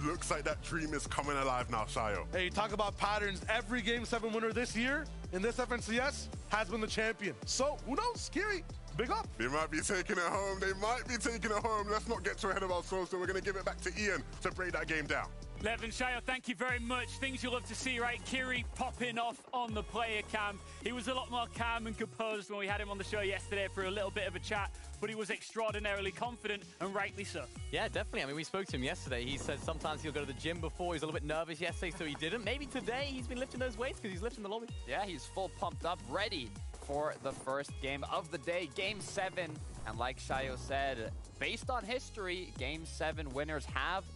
looks like that dream is coming alive now, Shayo. Hey, talk about patterns. Every Game 7 winner this year in this FNCS has been the champion. So, who knows? Scary. Big up. They might be taking it home. They might be taking it home. Let's not get too ahead of ourselves, so we're going to give it back to Ian to break that game down. Lev and Shayo, thank you very much. Things you love to see, right? Kiri popping off on the player cam. He was a lot more calm and composed when we had him on the show yesterday for a little bit of a chat, but he was extraordinarily confident, and rightly so. Yeah, definitely. I mean, we spoke to him yesterday. He said sometimes he'll go to the gym before. He was a little bit nervous yesterday, so he didn't. Maybe today he's been lifting those weights because he's lifting the lobby. Yeah, he's full pumped up, ready for the first game of the day, Game 7. And like Shayo said, based on history, Game 7 winners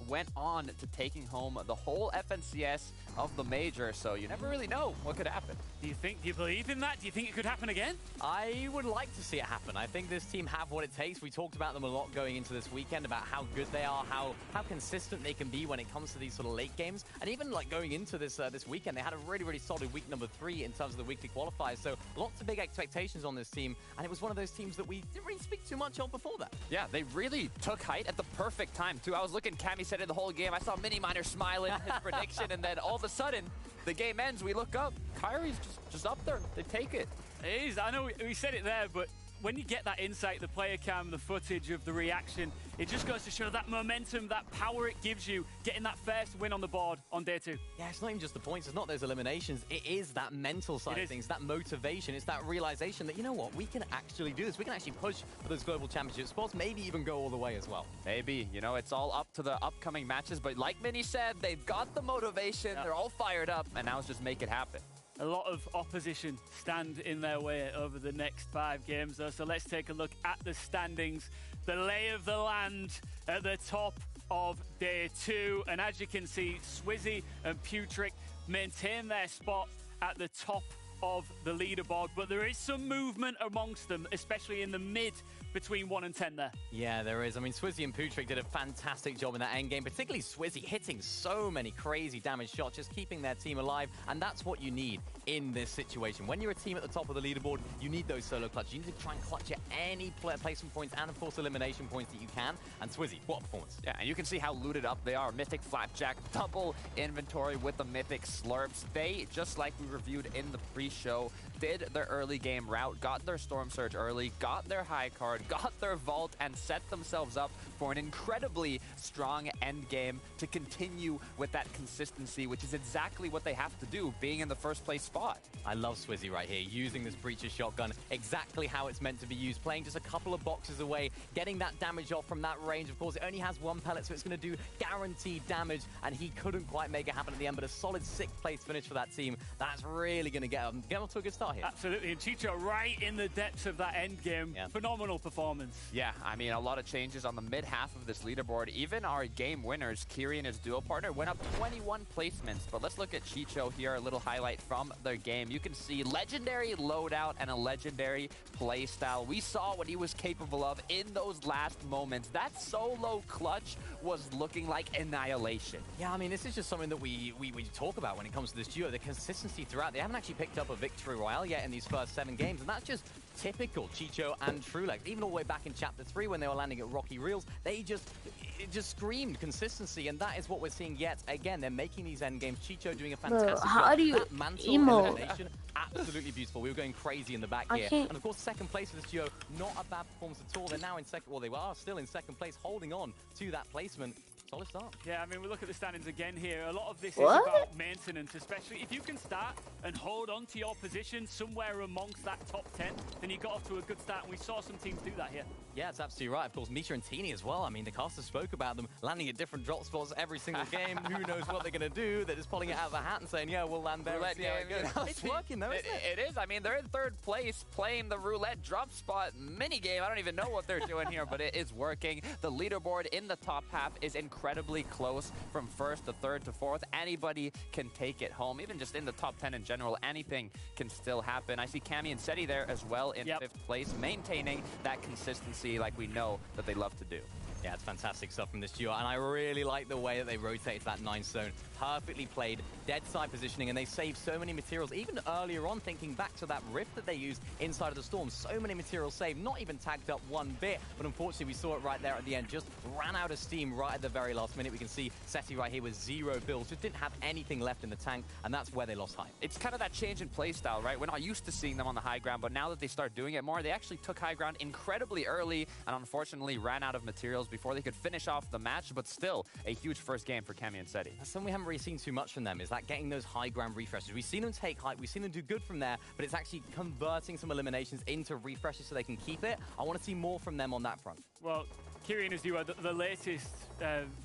went on to taking home the whole FNCS of the major, so you never really know what could happen. Do you believe in that? Do you think it could happen again? I would like to see it happen. I think this team have what it takes. We talked about them a lot going into this weekend, about how good they are, how consistent they can be when it comes to these sort of late games. And even like going into this this weekend, they had a really, really solid week number 3 in terms of the weekly qualifiers. So lots of big expectations on this team, and it was one of those teams that we didn't really speak too much on before that. Yeah, they really took height at the perfect time, too. I was looking, Cammy said it the whole game. I saw Mini Miner smiling his prediction, and then all of a sudden, the game ends. We look up. Kyrie's just up there. They take it. It is. I know we said it there, but when you get that insight, the player cam, the footage of the reaction, it just goes to show that momentum, that power it gives you, getting that first win on the board on day 2. Yeah, it's not even just the points, it's not those eliminations, it is that mental side of things, that motivation, it's that realization that, you know what, we can actually do this, we can actually push for those global championship spots, maybe even go all the way as well. Maybe, you know, it's all up to the upcoming matches, but like Minnie said, they've got the motivation, they're all fired up, and now it's just make it happen. A lot of opposition stand in their way over the next 5 games, though. So let's take a look at the standings. The lay of the land at the top of day 2. And as you can see, Swizzy and Putrick maintain their spot at the top of the leaderboard. But there is some movement amongst them, especially in the mid between 1 and 10 there. Yeah, there is. I mean, Swizzy and Putrick did a fantastic job in that end game, particularly Swizzy hitting so many crazy damage shots, just keeping their team alive. And that's what you need in this situation. When you're a team at the top of the leaderboard, you need those solo clutches. You need to try and clutch at any placement points and, of course, elimination points that you can. And Swizzy, what a performance. Yeah, and you can see how looted up they are. Mythic Flapjack, double inventory with the Mythic Slurps. They, just like we reviewed in the pre-show, did their early game route, got their Storm Surge early, got their high card, got their vault, and set themselves up for an incredibly strong end game to continue with that consistency, which is exactly what they have to do, being in the first place spot. I love Swizzy right here, using this Breacher shotgun exactly how it's meant to be used, playing just a couple of boxes away, getting that damage off from that range. Of course, it only has 1 pellet, so it's going to do guaranteed damage, and he couldn't quite make it happen at the end, but a solid 6th place finish for that team. That's really going to get them to a good start here. Absolutely, and Chicho right in the depths of that end game. Yeah. Phenomenal performance. Yeah, I mean, a lot of changes on the mid half of this leaderboard. Even our game winners, Kiri and his duo partner, went up 21 placements. But let's look at Chicho here, a little highlight from their game. You can see legendary loadout and a legendary play style. We saw what he was capable of in those last moments. That solo clutch was looking like annihilation. Yeah, I mean, this is just something that we talk about when it comes to this duo. The consistency throughout. They haven't actually picked up a victory royale yet in these first 7 games, and that's just typical Chicho and Trulex. Even all the way back in Chapter 3 when they were landing at Rocky Reels, it just screamed consistency, and that is what we're seeing yet again. They're making these end games. Chicho doing a fantastic job. How do you that mantle elimination, absolutely beautiful. We were going crazy in the back here. And of course, second place for this duo, not a bad performance at all. They're now in second, well, they are still in second place, holding on to that placement. Solid start. Yeah, I mean, we look at the standings again here. A lot of this is about maintenance, especially if you can start and hold on to your position somewhere amongst that top 10, then you got off to a good start, and we saw some teams do that here. Yeah, it's absolutely right. Of course, Misha and Teeny as well. I mean, the caster spoke about them landing at different drop spots every single game. Who knows what they're going to do? They're just pulling it out of the hat and saying, yeah, we'll land there. Roulette game. It's working, though, isn't it? It is. I mean, they're in 3rd place playing the roulette drop spot mini game. I don't even know what they're doing here, but it is working. The leaderboard in the top half is incredibly close from 1st to 3rd to 4th. Anybody can take it home. Even just in the top 10 in general, anything can still happen. I see Cammy and Seti there as well in 5th place, maintaining that consistency like we know that they love to do. Yeah, it's fantastic stuff from this duo, and I really like the way that they rotated that 9 zone. Perfectly played, dead side positioning, and they saved so many materials. Even earlier on, thinking back to that rift that they used inside of the storm, so many materials saved, not even tagged up one bit, but unfortunately we saw it right there at the end, just ran out of steam right at the very last minute. We can see Seti right here with 0 builds, just didn't have anything left in the tank, and that's where they lost hype. It's kind of that change in play style, right? We're not used to seeing them on the high ground, but now that they start doing it more, they actually took high ground incredibly early, and unfortunately ran out of materials before they could finish off the match, but still a huge first game for Cammy and Seti. That's something we haven't really seen too much from them, is that getting those high ground refreshes. We've seen them take hype, we've seen them do good from there, but it's actually converting some eliminations into refreshes so they can keep it. I want to see more from them on that front. Well, Kirian's duo, the latest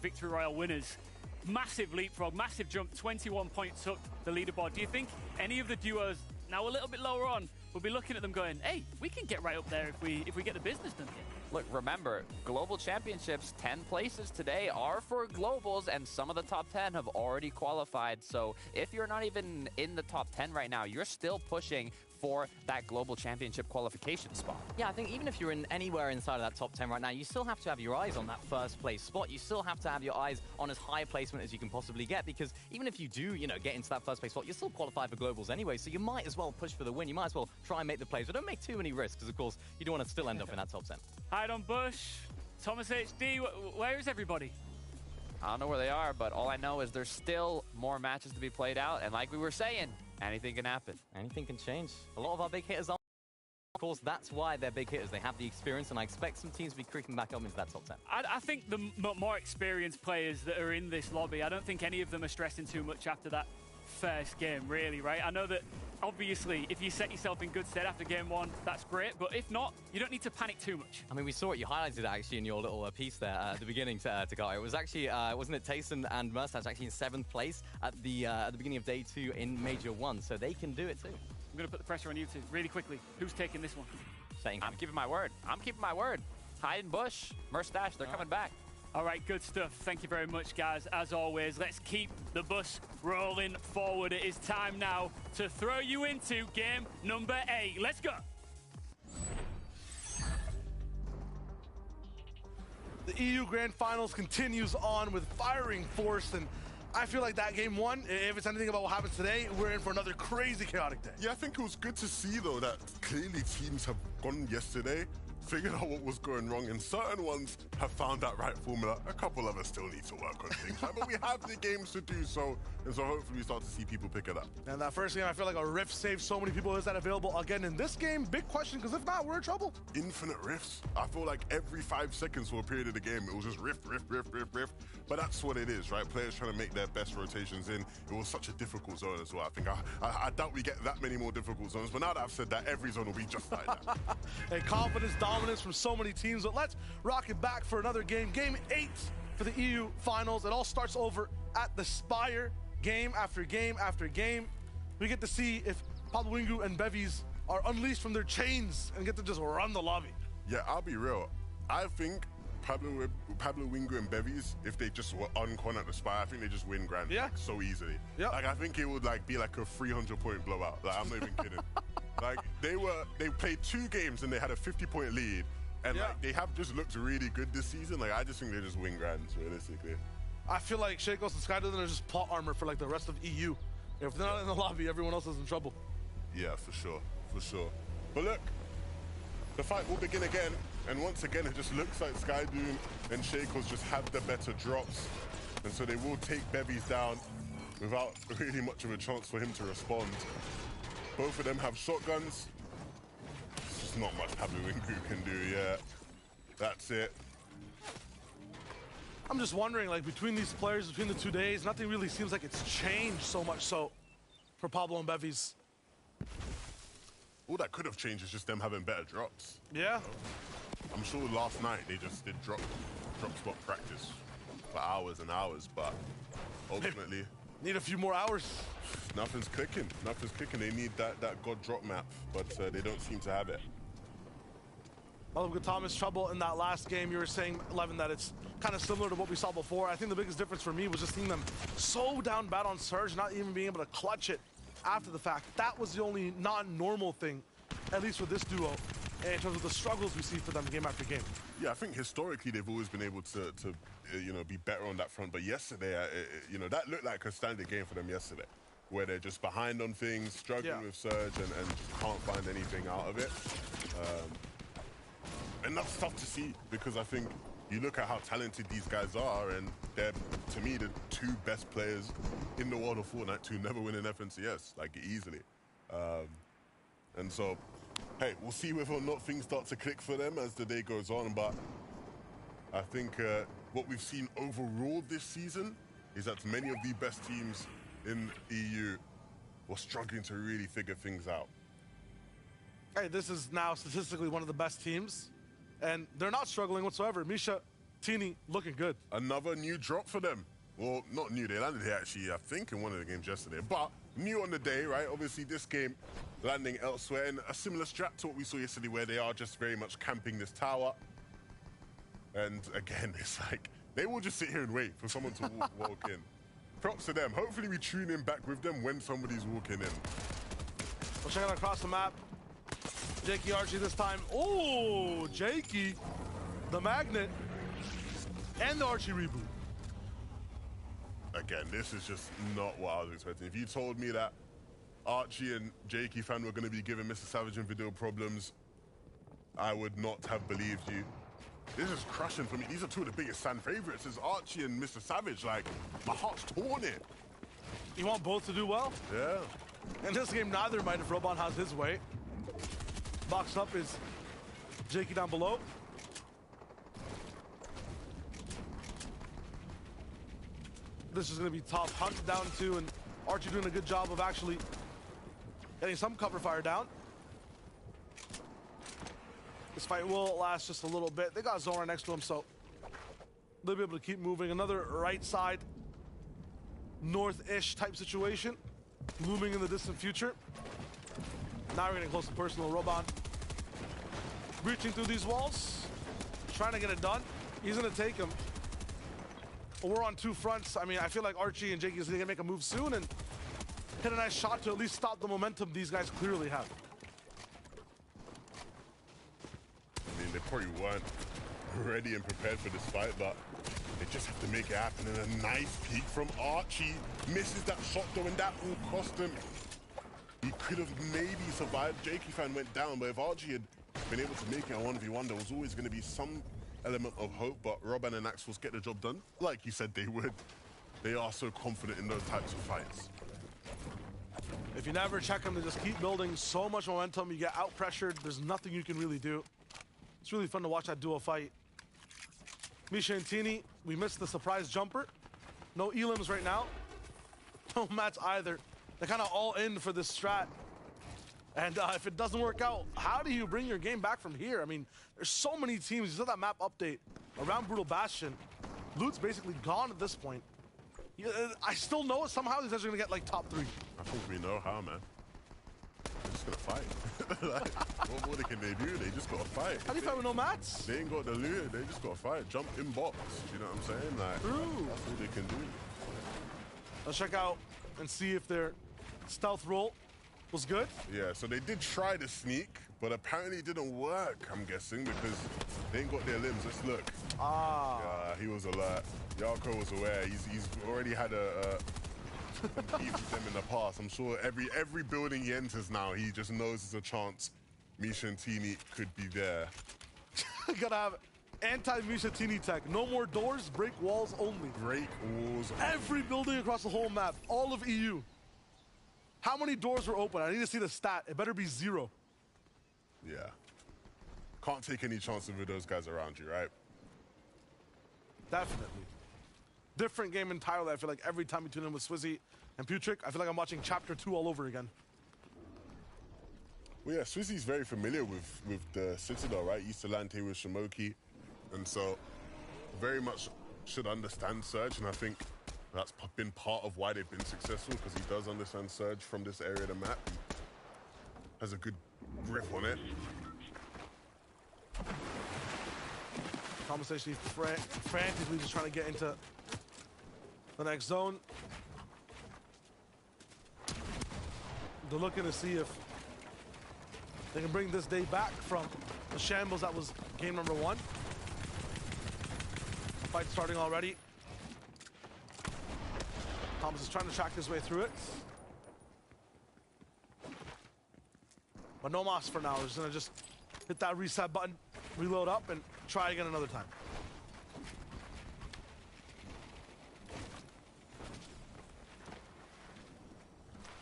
Victory Royale winners, massive leapfrog, massive jump, 21 points up the leaderboard. Do you think any of the duos now a little bit lower on will be looking at them going, hey, we can get right up there if we get the business done here? Look, remember, Global Championships, 10 places today are for Globals, and some of the top 10 have already qualified. So if you're not even in the top 10 right now, you're still pushing for that Global Championship qualification spot. Yeah, I think even if you're in anywhere inside of that top 10 right now, you still have to have your eyes on that first place spot. You still have to have your eyes on as high a placement as you can possibly get, because even if you do, get into that first place spot, you're still qualified for Globals anyway, so you might as well push for the win. You might as well try and make the plays, but don't make too many risks, because of course, you don't want to still end up in that top 10. Hide on Bush, Thomas HD, where is everybody? I don't know where they are, but all I know is there's still more matches to be played out, and like we were saying, anything can happen. Anything can change. A lot of our big hitters are. Of course, that's why they're big hitters. They have the experience, and I expect some teams to be creeping back up into that top 10. I think the more experienced players that are in this lobby, I don't think any of them are stressing too much after that first game, really, right? I know that, obviously, if you set yourself in good stead after game 1, that's great, but if not, you don't need to panic too much. I mean, we saw it. You highlighted it, actually, in your little piece there at the beginning, Takara. It was actually, wasn't it Tayson and Mustache actually in 7th place at the beginning of day 2 in Major 1, so they can do it too. I'm going to put the pressure on you two really quickly. Who's taking this one? I'm keeping my word. I'm keeping my word. Hide and Bush, Mustache, they're coming back. All right, good stuff. Thank you very much, guys. As always, let's keep the bus rolling forward. It is time now to throw you into game number 8. Let's go. The EU Grand Finals continues on with firing force, and I feel like that game 1, if it's anything about what happens today, we're in for another crazy chaotic day. Yeah, I think it was good to see, though, that clearly teams have gone yesterday, figured out what was going wrong, and certain ones have found that right formula. A couple of us still need to work on things, right? But we have the games to do so, and so hopefully we start to see people pick it up. And that first game, I feel like a rift saved so many people. Is that available again in this game? Big question, because if not, we're in trouble. Infinite rifts. I feel like every 5 seconds for a period of the game, it was just rift. But that's what it is, right? Players trying to make their best rotations in. It was such a difficult zone as well. I think I doubt we get that many more difficult zones, but now that I've said that, every zone will be just like that. And confidence, dominance from so many teams, but let's rock it back for another game. Game 8 for the EU Finals. It all starts over at the Spire, game after game after game. We get to see if Pablo Wingu and Bevies are unleashed from their chains and get to just run the lobby. Yeah, I'll be real. I think Pablo Wingu and Bevies, if they just were uncon at the Spire, I think they just win Grand Yeah. so easily. Yep. Like, I think it would be like a 300-point blowout. Like, I'm not even kidding. Like, they played 2 games and they had a 50-point lead. And like, they have just looked really good this season. Like, I just think they just win Grands, realistically. I feel like Shakos and Skydivers are just plot armor for like the rest of EU. If they're not in the lobby, everyone else is in trouble. Yeah, for sure. But look, the fight will begin again. And once again, it just looks like Skydoon and Shakos just have the better drops. And so they will take Bevies down without really much of a chance for him to respond. Both of them have shotguns. It's just not much Pablo Wingu can do, yeah. That's it. I'm just wondering, like, between these players, between the 2 days, nothing really seems like it's changed so much so for Pablo and Bevies. All that could have changed is just them having better drops. Yeah. I'm sure last night they just did drop spot practice for hours and hours, but ultimately Need a few more hours. Nothing's clicking. They need that God drop map, but they don't seem to have it. Well, with Thomas trouble in that last game, you were saying, Levin, that it's kind of similar to what we saw before. I think the biggest difference for me was just seeing them so down bad on Surge, not even being able to clutch it after the fact. That was the only non-normal thing, at least for this duo, in terms of the struggles we see for them game after game. Yeah, I think historically they've always been able to you know, be better on that front. But yesterday, you know, that looked like a standard game for them yesterday, where they're just behind on things, struggling with Surge, and just can't find anything out of it. And that's tough to see, because I think you look at how talented these guys are, and they're, to me, the two best players in the world of Fortnite to never win an FNCS, like, easily. And so, hey, we'll see whether or not things start to click for them as the day goes on, but I think what we've seen overall this season is that many of the best teams in EU were struggling to really figure things out. Hey, this is now statistically one of the best teams, and they're not struggling whatsoever. Misha, Teeny, looking good. Another new drop for them. Well, not new, they landed here actually, I think, in one of the games yesterday, but new on the day, right? Obviously, this game landing elsewhere, and a similar strat to what we saw yesterday, where they are just very much camping this tower. And again, it's like, they will just sit here and wait for someone to walk in. Props to them. Hopefully we tune in back with them when somebody's walking in. We'll check it out across the map. Jakey Archie this time. Oh, Jakey, the magnet, and the Archie reboot. Again, this is just not what I was expecting. If you told me that Archie and Jakey fan were going to be giving Mr. Savage and video problems, I would not have believed you. This is crushing for me. These are two of the biggest fan favorites. It's Archie and Mr. Savage. Like, my heart's torn it. You want both to do well? Yeah. In this game, neither might if Robon has his way. Boxed up is Jakey down below. This is going to be tough. Hunt down two, and Archie doing a good job of actually getting some cover fire down. This fight will last just a little bit. They got Zora next to him, so they'll be able to keep moving. Another right side, north-ish type situation, looming in the distant future. Now we're getting close to personal. Robon breaching through these walls, trying to get it done. He's gonna take him. We're on two fronts. I mean, I feel like Archie and Jakey is gonna make a move soon and hit a nice shot to at least stop the momentum these guys clearly have. I mean, they probably weren't ready and prepared for this fight, but they just have to make it happen. And a nice peek from Archie. Misses that shot though, and that will cost him. He could have maybe survived. Jakey fan went down, but if Archie had been able to make it a 1v1, there was always going to be some element of hope, but Robin and Axels get the job done, like you said they would. They are so confident in those types of fights. If you never check them, they just keep building so much momentum. You get out-pressured. There's nothing you can really do. It's really fun to watch that duo fight. Misha and Teeny, we missed the surprise jumper. No elims right now. No mats either. They're kind of all in for this strat. And if it doesn't work out, how do you bring your game back from here? I mean, there's so many teams. You saw that map update around Brutal Bastion. Loot's basically gone at this point. I still know somehow these guys are going to get, like, top 3. I think we know how, man. They're just going to fight. Like, what more can they do? They just got to fight. How do you fight with no mats? They ain't got the loot. They just got to fight. Jump in box. You know what I'm saying? Like, True. That's all they can do. Let's check out and see if their stealth roll was good. Yeah, so they did try to sneak, but apparently it didn't work, I'm guessing, because they ain't got their limbs. Let's look. He was alert. Yarko was aware. He's already had some beef with them in the past. I'm sure every building he enters now, he just knows there's a chance Misha and Teeny could be there. Gotta have anti-Misha Teeny tech. No more doors, break walls only. Break walls. Every building across the whole map, all of EU. How many doors were open? I need to see the stat. It better be 0. Yeah. Can't take any chances with those guys around you, right? Definitely. Different game entirely. I feel like every time you tune in with Swizzy and Putrick, I feel like I'm watching Chapter 2 all over again. Well, yeah, Swizzy's very familiar with the Citadel, right? He used to land here with Shimoki, and so very much should understand Surge, and I think that's been part of why they've been successful, because he does understand Surge from this area of the map. He has a good grip on it. Conversation frantically just trying to get into the next zone. They're looking to see if they can bring this day back from the shambles that was game number 1. Fight starting already. Thomas is trying to track his way through it. But no mas for now. He's gonna just hit that reset button, reload up, and try again another time.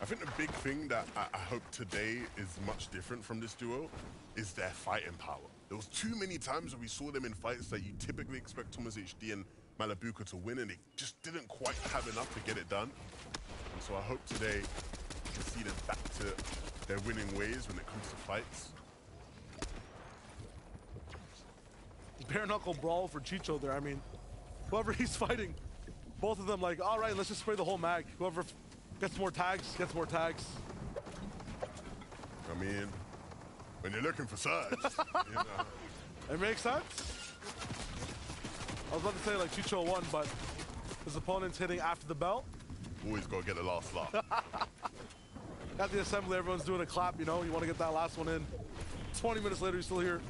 I think the big thing that I hope today is much different from this duo is their fighting power. There was too many times where we saw them in fights that you typically expect Thomas HD and Malabuka to win, and they just didn't quite have enough to get it done. And so I hope today we see them back to their winning ways when it comes to fights. Bare knuckle brawl for Chicho there. I mean, whoever he's fighting, both of them like, all right, let's just spray the whole mag. Whoever gets more tags, gets more tags. I mean, when you're looking for surge, you know. It makes sense. I was about to say like Chicho won, but his opponent's hitting after the bell. Always gotta get the last laugh. At the assembly, everyone's doing a clap, you know, you want to get that last one in. 20 minutes later, you're still here.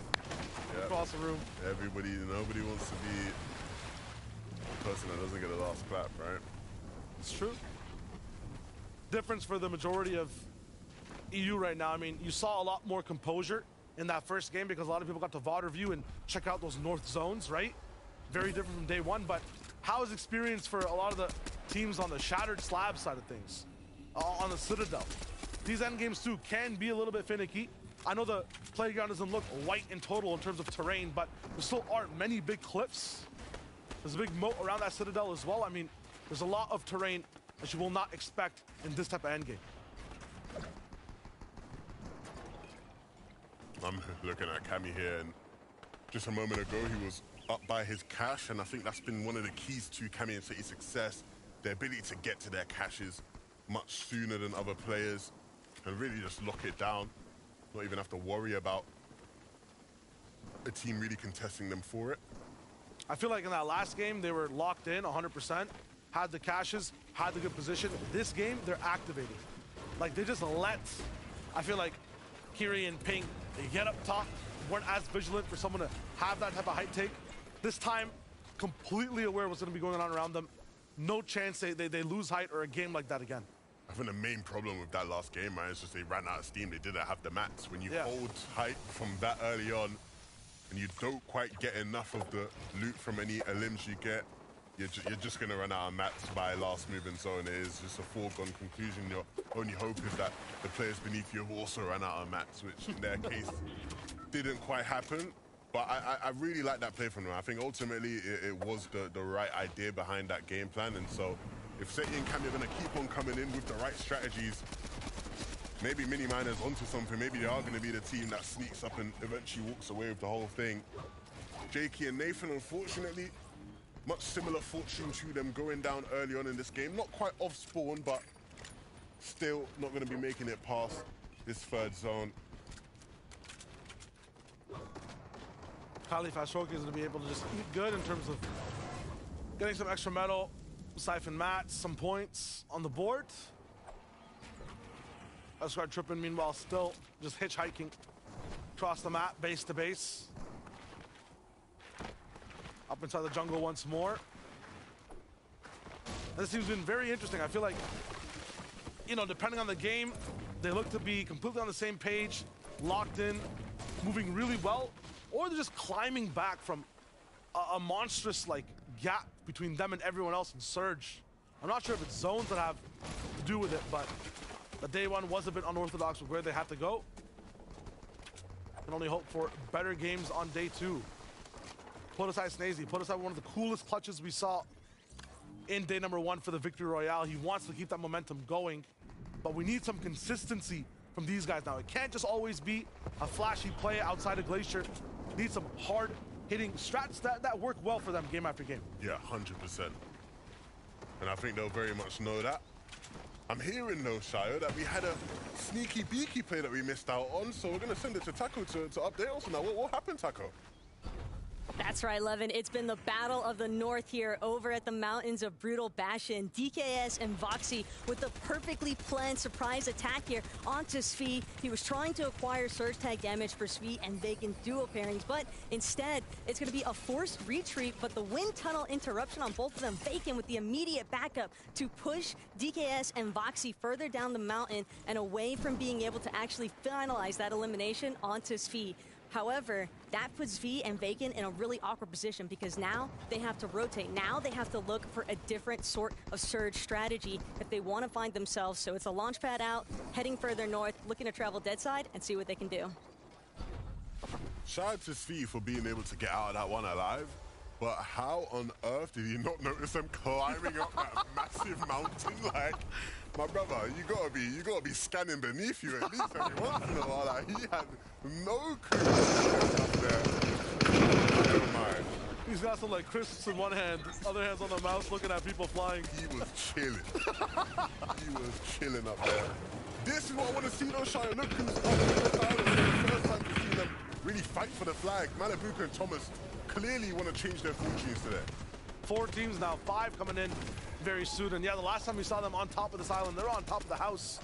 Yep. Across the room. Nobody wants to be the person that doesn't get a last clap, right? It's true. Difference for the majority of EU right now. I mean, you saw a lot more composure in that first game because a lot of people got to VOD review and check out those north zones, right? Very different from day one, but how is experience for a lot of the teams on the Shattered Slab side of things, on the Citadel? These end games too can be a little bit finicky. I know the playground doesn't look white in total in terms of terrain, but there still aren't many big cliffs. There's a big moat around that Citadel as well. I mean, there's a lot of terrain that you will not expect in this type of endgame. I'm looking at Cammy here, and just a moment ago he was up by his cache, and I think that's been one of the keys to Cammy and City's success, their ability to get to their caches much sooner than other players and really just lock it down. Not even have to worry about a team really contesting them for it. I feel like in that last game, they were locked in 100%, had the caches, had the good position. This game, they're activated. Like, they just let, I feel like, Kiri and Ping, they get up top, weren't as vigilant for someone to have that type of height take. This time, completely aware of what's going to be going on around them. No chance they lose height or a game like that again. I think the main problem with that last game, man, is just they ran out of steam. They didn't have the mats. When you hold height from that early on and you don't quite get enough of the loot from any limbs you get, you're just going to run out of mats by last move in zone. It is just a foregone conclusion. Your only hope is that the players beneath you have also run out of mats, which in their case didn't quite happen. But I really like that play from them. I think ultimately it was the right idea behind that game plan. And so if Seti and Cammy are going to keep on coming in with the right strategies, maybe Mini Miner's onto something. Maybe they are going to be the team that sneaks up and eventually walks away with the whole thing. Jakey and Nathan, unfortunately, much similar fortune to them going down early on in this game. Not quite off spawn, but still not going to be making it past this third zone. Kali Fashoki is going to be able to just eat good in terms of getting some extra metal, siphon mats, some points on the board. Asgard Trippin, meanwhile, still just hitchhiking across the map, base to base. Up inside the jungle once more. This team's been very interesting. I feel like, you know, depending on the game, they look to be completely on the same page, locked in, moving really well, or they're just climbing back from a monstrous, like, gap between them and everyone else in Surge. I'm not sure if it's zones that have to do with it, but the day one was a bit unorthodox with where they had to go. Can only hope for better games on day two. Put aside Snazy, put aside one of the coolest clutches we saw in day number one for the Victory Royale. He wants to keep that momentum going, but we need some consistency from these guys now. It can't just always be a flashy play outside of Glacier. Need some hard-hitting strats that work well for them game after game. Yeah, 100%. And I think they'll very much know that. I'm hearing, though, Shio, that we had a sneaky beaky play that we missed out on, so we're going to send it to Taco to update us on that. What happened, Taco? That's That's right, Levin. It's been the battle of the North here over at the mountains of Brutal Bastion. DKS and Voxy with the perfectly planned surprise attack here onto Svi. He was trying to acquire surge tag damage for Svi and Bacon duo pairings, but instead, it's going to be a forced retreat, but the wind tunnel interruption on both of them. Bacon with the immediate backup to push DKS and Voxy further down the mountain and away from being able to actually finalize that elimination onto Svi. However, that puts V and Bacon in a really awkward position because now they have to rotate. Now they have to look for a different sort of surge strategy if they want to find themselves. So it's a launch pad out, heading further north, looking to travel dead side and see what they can do. Shout out to Svi for being able to get out of that one alive. But how on earth did he not notice them climbing up that massive mountain? Like, my brother, you gotta be scanning beneath you at least every once in a while. Like, he had no clue up there. Never mind. He's got some like crisps in one hand, other hand's on the mouse looking at people flying. He was chilling. He was chilling up there. This is what I want to see though, Shia. Look who's up the side of the first time to see them really fight for the flag. Malibuka and Thomas clearly want to change their fortunes today. 4 teams now, 5 coming in very soon. And yeah, the last time we saw them on top of this island, they're on top of the house.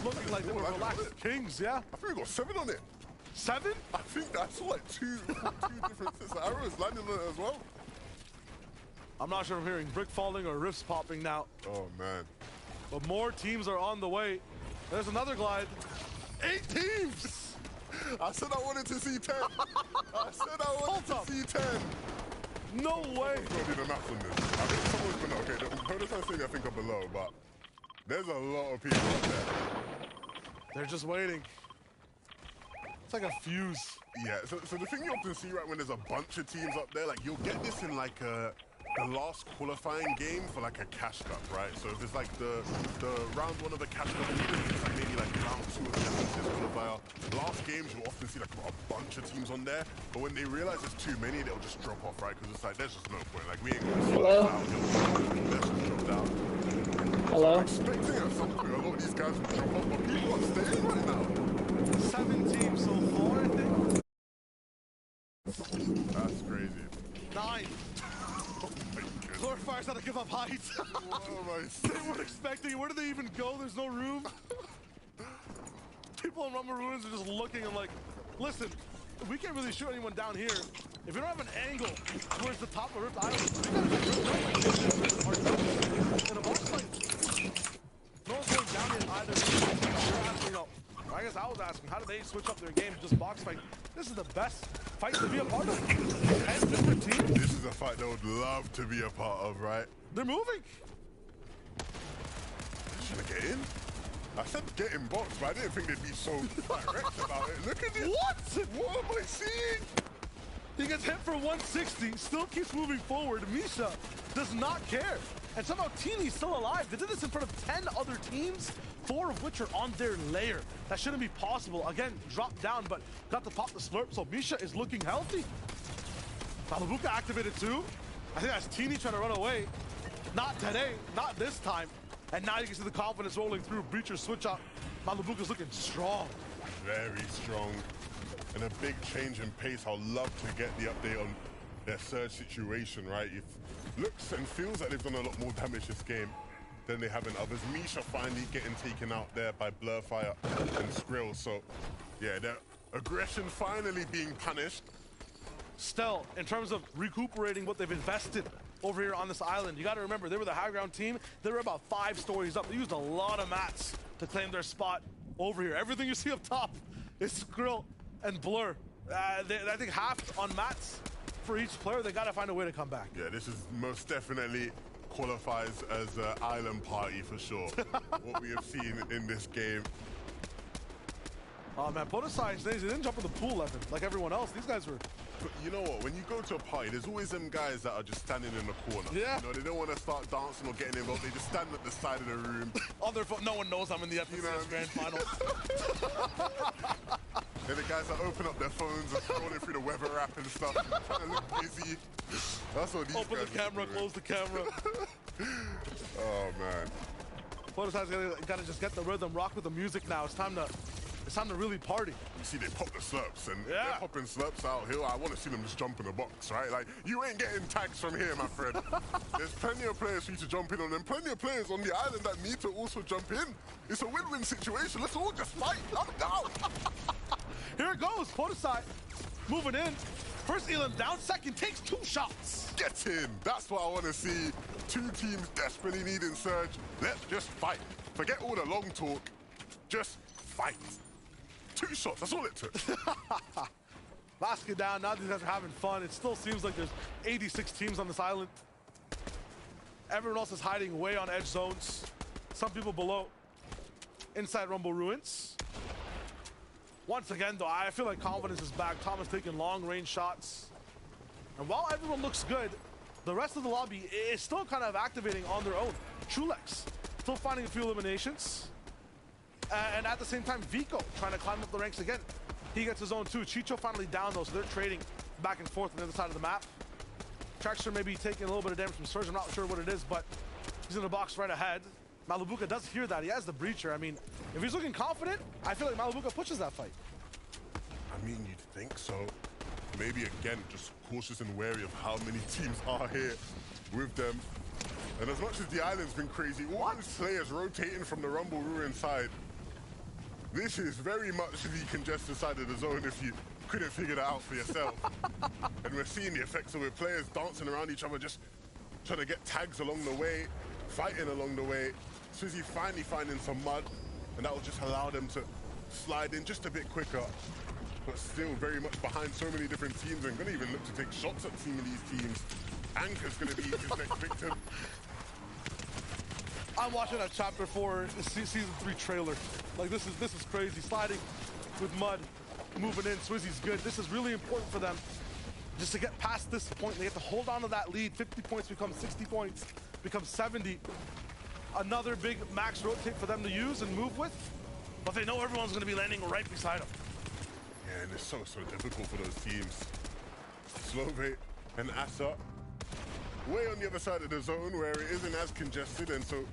Looking like they were relaxed kings, yeah? I think we got 7 on it. 7? I think I saw like two different sets of arrows landing on it as well. I'm not sure if I'm hearing brick falling or rifts popping now. Oh man. But more teams are on the way. There's another glide. 8 teams! I said I wanted to see 10. I said I wanted to see 10. No way. Someone's gonna do the maths on this. I think someone's gonna, okay, the prototype thing I think are below, but there's a lot of people up there. They're just waiting. It's like a fuse. Yeah, so the thing you often see, right, when there's a bunch of teams up there, like you'll get this in like the last qualifying game for like a cash cup, right? So if it's like the round 1 of the cash cup, it's like maybe like round 2 of the Champions qualifier. Last games you'll often see like a bunch of teams on there, but when they realize there's too many, they'll just drop off, right? Because it's like there's just no point. Like we ain't gonna slow down. Let's just drop down. Hello? I'm expecting at some point a lot of these guys will drop off, but people are staying right now. 7 teams so far, I think. That's crazy. 9. Glorifier's had to give up height. What am I saying? They weren't expecting it. Where do they even go? There's no room. People in Rumble Ruins are just looking and like, listen, we can't really shoot anyone down here. If you don't have an angle towards the top of Rift Island, in a box fight, no one's going down here either. You're asking, I guess I was asking, how do they switch up their game to just box fight? This is the best fight to be a part of. 10 different teams. This is a fight they would love to be a part of, right? They're moving. Should I get in? I said get in box, but I didn't think they'd be so direct about it. Look at this. What? What am I seeing? He gets hit for 160, still keeps moving forward. Misha does not care. And somehow Teeny's still alive. They did this in front of 10 other teams, 4 of which are on their layer. That shouldn't be possible. Again, dropped down, but got to pop the slurp, so Misha is looking healthy. Malibuka activated too. I think that's Teeny trying to run away. Not today, not this time. And now you can see the confidence rolling through. Breacher switch up. Malibuka's looking strong. Very strong. And a big change in pace. I'll love to get the update on their surge situation, right? It looks and feels like they've done a lot more damage this game than they have in others. Misha finally getting taken out there by Blurfire and Skrill. So, yeah, their aggression finally being punished. Still, in terms of recuperating what they've invested over here on this island, you got to remember, they were the high ground team. They were about 5 stories up. They used a lot of mats to claim their spot over here. Everything you see up top is Skrill and Blur. I think half on mats for each player. They got to find a way to come back. Yeah, this is most definitely qualifies as an island party for sure. What we have seen in this game. Oh man, Podosai, they didn't jump in the pool, Evan, like everyone else. These guys were... But you know what, when you go to a party, there's always them guys that are just standing in the corner. Yeah. You know, they don't want to start dancing or getting involved. They just stand at the side of the room. On their phone, no one knows I'm in the FNCS Grand Final. Then the guys that open up their phones and scrolling through the weather app and stuff, and trying to look busy. That's what these Open guys the camera, close the camera. Oh man. Podosai's got to just get the rhythm, rock with the music now. It's time to It's time to really party. You see, they pop the slurps, and Yeah. they're popping slurps out here. I want to see them just jump in the box, right? Like, you ain't getting tags from here, my friend. There's plenty of players for you to jump in on, and plenty of players on the island that need to also jump in. It's a win-win situation. Let's all just fight. I'm down. Here it goes. Podesai moving in. First Elam down, second takes 2 shots. Get in. That's what I want to see. 2 teams desperately needing Surge. Let's just fight. Forget all the long talk. Just fight. 2 shots, that's all it took. Basket down, now these guys are having fun. It still seems like there's 86 teams on this island. Everyone else is hiding way on edge zones. Some people below. Inside Rumble Ruins. Once again, though, I feel like confidence is back. Thomas taking long-range shots. And while everyone looks good, the rest of the lobby is still kind of activating on their own. Chulex still finding a few eliminations. And at the same time, Vico trying to climb up the ranks again. He gets his own 2. Chicho finally down, though, so they're trading back and forth on the other side of the map. Traxxer may be taking a little bit of damage from Surge. I'm not sure what it is, but he's in the box right ahead. Malibuca does hear that. He has the breacher. I mean, if he's looking confident, I feel like Malibuca pushes that fight. I mean, you'd think so. Maybe, again, just cautious and wary of how many teams are here with them. And as much as the island's been crazy, all these players rotating from the Rumble Ruin side, this is very much the congested side of the zone if you couldn't figure that out for yourself. And we're seeing the effects of it, players dancing around each other, just trying to get tags along the way, fighting along the way. Swizzy finally finding some mud, and that will just allow them to slide in just a bit quicker, but still very much behind so many different teams, and gonna even look to take shots at some of these teams. Anchor's gonna be his next victim. I'm watching a Chapter 4 Season 3 trailer. Like, this is crazy. Sliding with mud, moving in. Swizzy's good. This is really important for them just to get past this point. They have to hold on to that lead. 50 points becomes 60 points, becomes 70. Another big max rotate for them to use and move with, but they know everyone's going to be landing right beside them. Yeah, and it's so difficult for those teams. Slove and Asa way on the other side of the zone where it isn't as congested, and so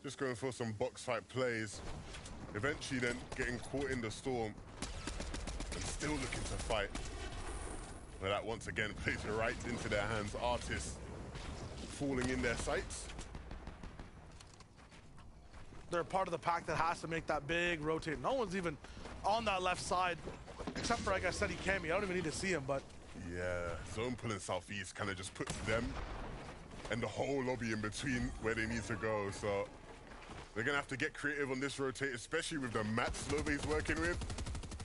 just going for some box fight plays. Eventually then getting caught in the storm and still looking to fight. But that once again plays right into their hands. Artists falling in their sights. They're part of the pack that has to make that big rotate. No one's even on that left side, except for, like I said, Ikemi. I don't even need to see him, but... Yeah, zone pulling southeast kind of just puts them and the whole lobby in between where they need to go. So they're going to have to get creative on this rotate, especially with the mats Slove's working with.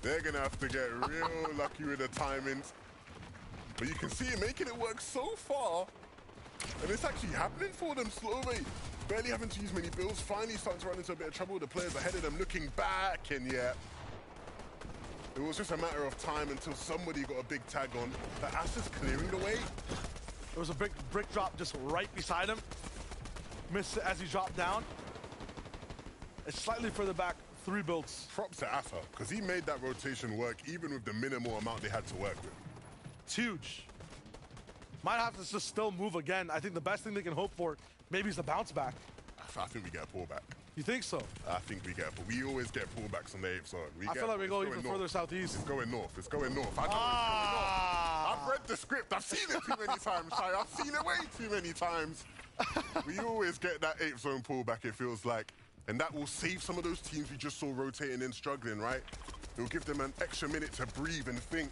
They're going to have to get real lucky with the timings. But you can see it making it work so far. And it's actually happening for them. Slove barely having to use many builds. Finally starting to run into a bit of trouble. The players ahead of them looking back, and yeah, it was just a matter of time until somebody got a big tag on. The Asa's clearing the way. There was a big brick drop just right beside him. Missed it as he dropped down. It's slightly further back, 3 builds. Props to Asa, because he made that rotation work even with the minimal amount they had to work with. It's huge. Might have to just still move again. I think the best thing they can hope for maybe is the bounce back. I think we get a pullback. You think so? I think we get, but we always get pullbacks on the 8th zone. I feel like we go even further southeast. It's going north. It's going north. I know it's going north. I've read the script. I've seen it too many times, Shai. I've seen it way too many times. We always get that 8th zone pullback, it feels like. And that will save some of those teams we just saw rotating and struggling, right? It'll give them an extra minute to breathe and think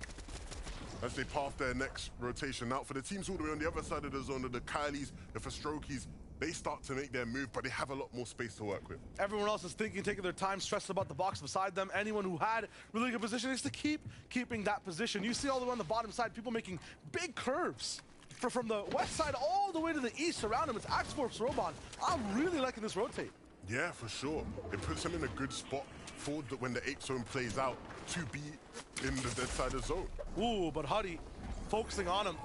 as they path their next rotation out. For the teams all the way on the other side of the zone, the Kylies, the Fastrokis, they start to make their move, but they have a lot more space to work with. Everyone else is thinking, taking their time, stressed about the box beside them. Anyone who had really good position is to keeping that position. You see all the way on the bottom side, people making big curves. From the west side all the way to the east around him, it's Axforce Roban. I'm really liking this rotate. Yeah, for sure. It puts them in a good spot for when the 8th zone plays out to be in the dead side of zone. Ooh, but Huddy focusing on him.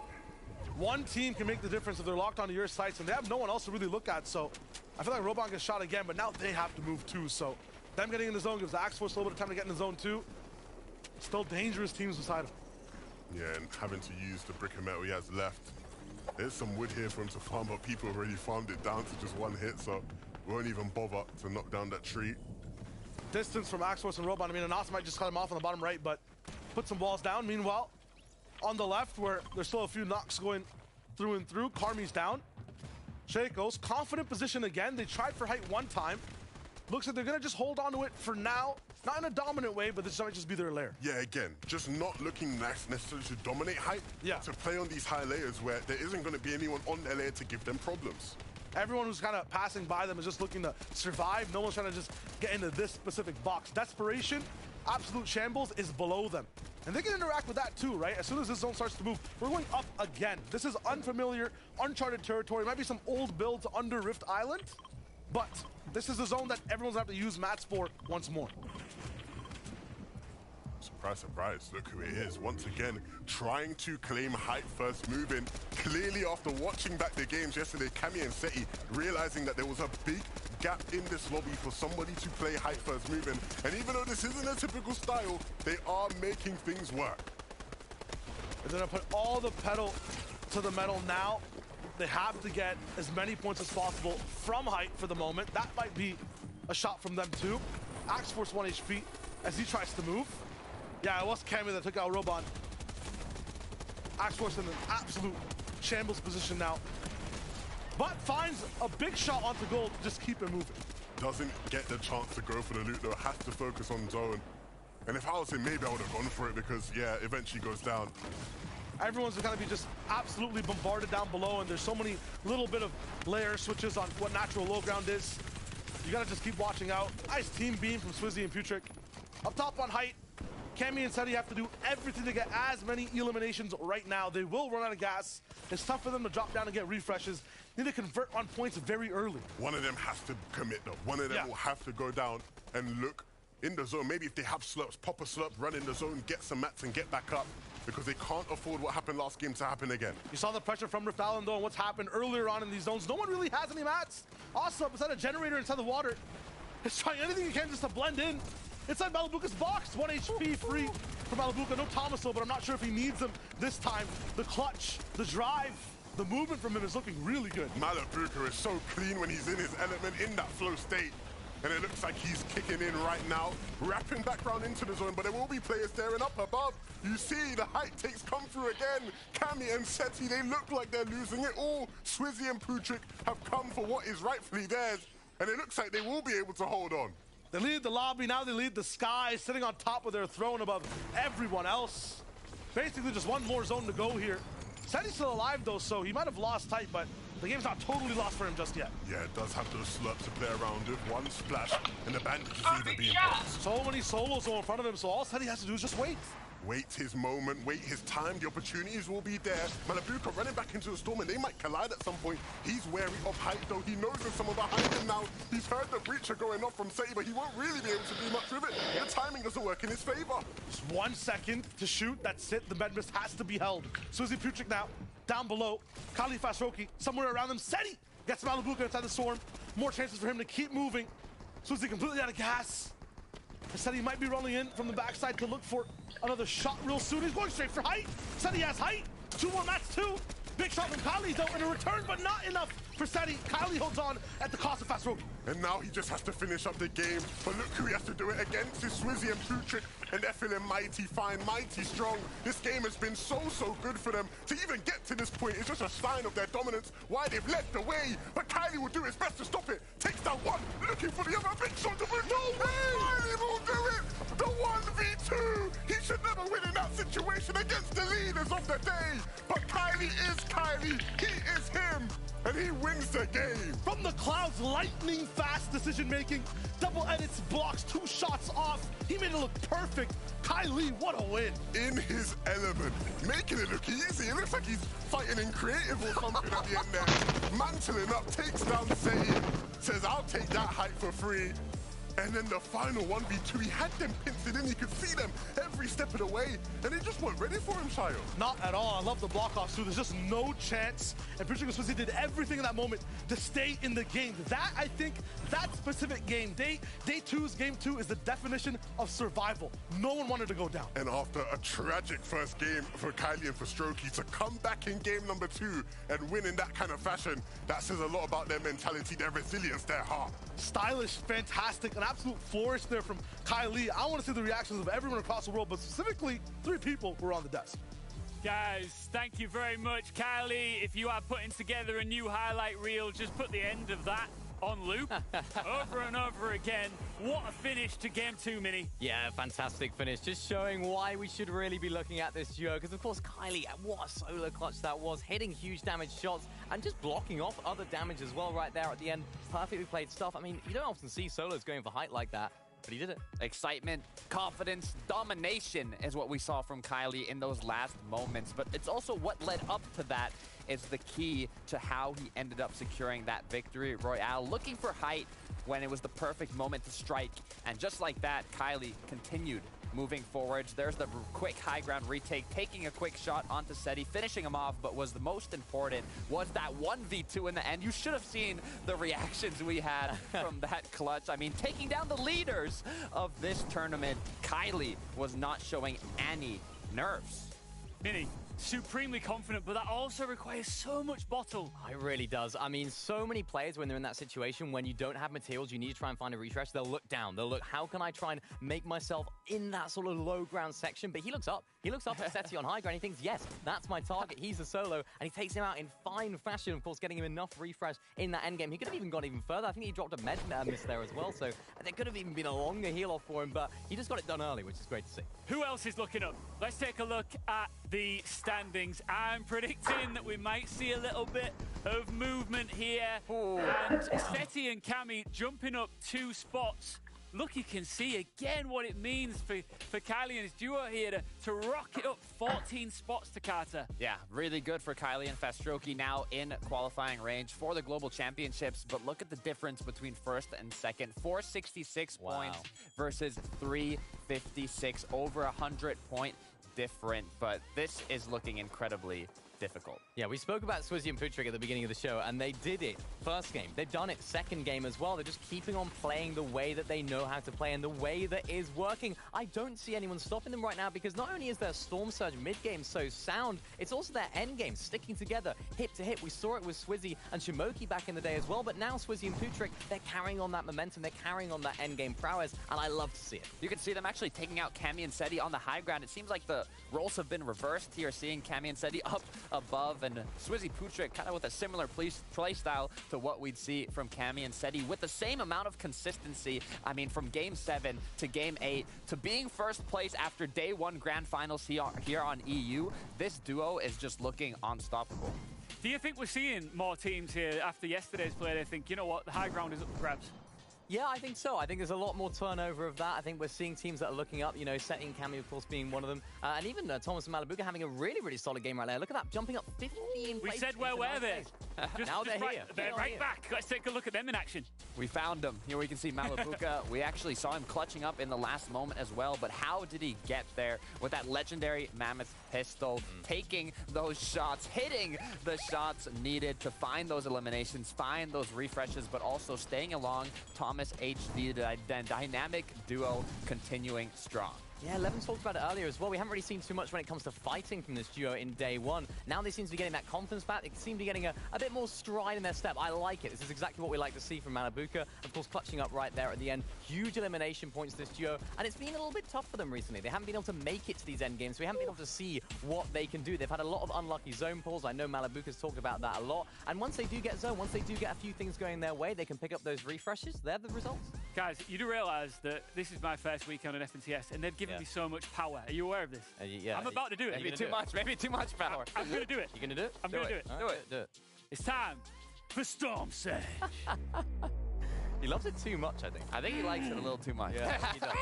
One team can make the difference if they're locked onto your sights, and they have no one else to really look at. So I feel like Roban gets shot again, but now they have to move too. So them getting in the zone gives the Axforce a little bit of time to get in the zone too. Still dangerous teams beside him. Yeah, and having to use the brick and metal he has left. There's some wood here for him to farm, but people already farmed it down to just 1 hit, so we won't even bother to knock down that tree. distance from OhPhux and Robot. I mean, Anas might just cut him off on the bottom right, but put some walls down. Meanwhile, on the left, where there's still a few knocks going through and through, Karmi's down. Shaco's confident position again. They tried for height one time. Looks like they're gonna just hold on to it for now. Not in a dominant way, but this might just be their lair. Yeah, again, just not looking necessarily to dominate height. Yeah. To play on these high layers where there isn't going to be anyone on their layer to give them problems. Everyone who's kind of passing by them is just looking to survive. No one's trying to just get into this specific box. Desperation, absolute shambles is below them. And they can interact with that too, right? As soon as this zone starts to move, we're going up again. This is unfamiliar, uncharted territory. Might be some old builds under Rift Island, but this is the zone that everyone's gonna have to use mats for once more. Surprise, surprise, look who it is. Once again, trying to claim height first move in. Clearly, after watching back the games yesterday, Cammy and Seti realizing that there was a big gap in this lobby for somebody to play height first move in. And even though this isn't a typical style, they are making things work. They're gonna put all the pedal to the metal now. They have to get as many points as possible from height for the moment. That might be a shot from them too. OhPhux 1 HP as he tries to move. Yeah, it was Cammy that took out Roban. OhPhux in an absolute shambles position now. But finds a big shot onto goal to just keep it moving. Doesn't get the chance to go for the loot though, has to focus on zone. And if I was him, maybe I would have gone for it because, yeah, eventually goes down. Everyone's gonna be just absolutely bombarded down below, and there's so many little bit of layer switches on what natural low ground is. You gotta just keep watching out. Nice team beam from Swizzy and Putrick. Up top on height, Cammy and Seti have to do everything to get as many eliminations right now. They will run out of gas. It's tough for them to drop down and get refreshes. They need to convert on points very early. One of them has to commit though. One of them will have to go down and look in the zone. Maybe if they have slurps, pop a slurp, run in the zone, get some mats and get back up, because they can't afford what happened last game to happen again. You saw the pressure from Rift Island though, and what's happened earlier on in these zones. No one really has any mats. Awesome, inside a generator inside the water. He's trying anything he can just to blend in. Inside Malabuka's box, 1 HP free from Malabuka. No Thomaso, but I'm not sure if he needs him this time. The clutch, the drive, the movement from him is looking really good. Malabuka is so clean when he's in his element, in that flow state. And it looks like he's kicking in right now, wrapping back round into the zone, but there will be players there and up above. You see the height takes come through again. Cammy and Seti, they look like they're losing it all. Swizzy and Putrick have come for what is rightfully theirs, and it looks like they will be able to hold on. They lead the lobby, now they lead the sky, sitting on top of their throne above everyone else. Basically just one more zone to go here. Seti's still alive though, so he might have lost height, but the game's not totally lost for him just yet. Yeah, it does have those slurps to play around with. One splash, and the bandage is even being blocked. So many solos all in front of him, so all Seti has to do is just wait. Wait his moment, wait his time, the opportunities will be there. Malabuka running back into the storm, and they might collide at some point. He's wary of height, though. He knows there's someone behind him now. He's heard the breacher going off from Seti, but he won't really be able to do much with it. The timing doesn't work in his favor. Just 1 second to shoot, that's it. The Medmist has to be held. Swizzy Putrick now, down below. Kali Fasroki, somewhere around them. Seti gets Malabuka inside the storm. More chances for him to keep moving. Swizzy completely out of gas. Seti might be rolling in from the backside to look for another shot real soon. He's going straight for height. Seti has height. 2 more mats too. Big shot from Kali though in a return, but not enough for Seti. Kali holds on at the cost of Fasroki. And now he just has to finish up the game. But look who he has to do it against. It's Swizzy and Putrick, and they're feeling mighty fine, mighty strong. This game has been so good for them. To even get to this point is just a sign of their dominance, why they've led the way. But Kylie will do his best to stop it. Takes down one, looking for the other. Big shot to Putrick. No way! Kylie will do it! The 1v2! He should never win in that situation against the leaders of the day. But Kylie is Kylie. He is him. And he wins the game. From the clouds, lightning fast decision making. Double edits, blocks, 2 shots off. He made it look perfect. Kylie, what a win. In his element, making it look easy. It looks like he's fighting in creative or something at the end there. Mantling up, takes down Seti. Says, I'll take that height for free. And then the final 1v2, he had them pincered in. You could see them every step of the way, and they just weren't ready for him, Shayo. Not at all. I love the block offs too. There's just no chance. And Putrick and Swizzy did everything in that moment to stay in the game. That, I think, that specific game, day 2's game 2 is the definition of survival. No one wanted to go down. And after a tragic first game for Kylie and for Strokey to come back in game number 2 and win in that kind of fashion, that says a lot about their mentality, their resilience, their heart. Stylish, fantastic, and absolute flourish there from Kylie. I want to see the reactions of everyone across the world, but specifically 3 people who are on the desk. Guys, thank you very much. Kylie, if you are putting together a new highlight reel, just put the end of that on loop over and over again. What a finish to Game 2, Mini. Yeah, fantastic finish. Just showing why we should really be looking at this duo. Because, of course, Kylie, what a solo clutch that was. Hitting huge damage shots and just blocking off other damage as well right there at the end. Perfectly played stuff. I mean, you don't often see solos going for height like that. But he did it. Excitement, confidence, domination is what we saw from Kylie in those last moments. But it's also what led up to that is the key to how he ended up securing that victory royale. Looking for height when it was the perfect moment to strike. And just like that, Kylie continued moving forwards. There's the quick high ground retake, taking a quick shot onto Seti, finishing him off, but was the most important was that 1v2 in the end. You should have seen the reactions we had from that clutch. I mean, taking down the leaders of this tournament. Kylie was not showing any nerves. Mini, supremely confident, but that also requires so much bottle. It really does. I mean, so many players, when they're in that situation, when you don't have materials, you need to try and find a refresh, they'll look down. They'll look, how can I try and make myself in that sort of low ground section? But he looks up. He looks up at Seti on high ground. He thinks, yes, that's my target. He's a solo. And he takes him out in fine fashion, of course, getting him enough refresh in that endgame. He could have even gone even further. I think he dropped a med miss there as well. So there could have even been a longer heal off for him, but he just got it done early, which is great to see. Who else is looking up? Let's take a look at the standings. I'm predicting that we might see a little bit of movement here. Ooh. And Seti and Cammy jumping up 2 spots. Look, you can see again what it means for Kylie and his duo here to rocket up 14 spots to Carter. Yeah, really good for Kylie and Fastroki now in qualifying range for the Global Championships. But look at the difference between first and second. 466 points versus 356. Over 100-point different. But this is looking incredibly difficult. Yeah, we spoke about Swizzy and Putrik at the beginning of the show, and they did it first game. They've done it second game as well. They're just keeping on playing the way that they know how to play and the way that is working. I don't see anyone stopping them right now because not only is their Storm Surge mid-game so sound, it's also their end game sticking together hip to hip. We saw it with Swizzy and Shimoki back in the day as well, but now Swizzy and Putrik, they're carrying on that momentum. They're carrying on that end game prowess, and I love to see it. You can see them actually taking out Cammy and Seti on the high ground. It seems like the roles have been reversed here, seeing Cammy and Seti up above, and Swizzy Putrik kind of with a similar play style to what we'd see from Cammy and Seti with the same amount of consistency. I mean, from Game 7 to Game 8 to being first place after Day 1 Grand Finals here on EU, this duo is just looking unstoppable. Do you think we're seeing more teams here after yesterday's play? They think, you know what, the high ground is up for grabs? Yeah, I think so. I think there's a lot more turnover of that. I think we're seeing teams that are looking up, you know, Seti and Cammy, of course, being one of them. And even Thomas and Malibuka having a really, really solid game right there. Look at that, jumping up 15 We places. said where were they? Now they're here. They're right back. Let's take a look at them in action. We found him. Here we can see Malibuka. We actually saw him clutching up in the last moment as well, but how did he get there with that legendary Mammoth pistol, taking those shots, hitting the shots needed to find those eliminations, find those refreshes, but also staying along Thomas HD, the dynamic duo continuing strong. Yeah, Levin talked about it earlier as well. We haven't really seen too much when it comes to fighting from this duo in Day 1. Now they seem to be getting that confidence back. They seem to be getting a bit more stride in their step. I like it. This is exactly what we like to see from Malibuka. Of course, clutching up right there at the end. Huge elimination points, this duo. And it's been a little bit tough for them recently. They haven't been able to make it to these end games. So we haven't been able to see what they can do. They've had a lot of unlucky zone pulls. I know Malibuka's talked about that a lot. And once they do get zone, once they do get a few things going their way, they can pick up those refreshes. They're the results. Guys, you do realize that this is my first weekend on FNTS, and they've given me so much power. Are you aware of this? Yeah. I'm about to do it. Maybe too much. Maybe too much power. I'm going to do it. You going to do it? I'm going to do it. Right, do it. It's time for Storm Surge. He loves it too much, I think. I think he likes it a little too much. Yeah, he does.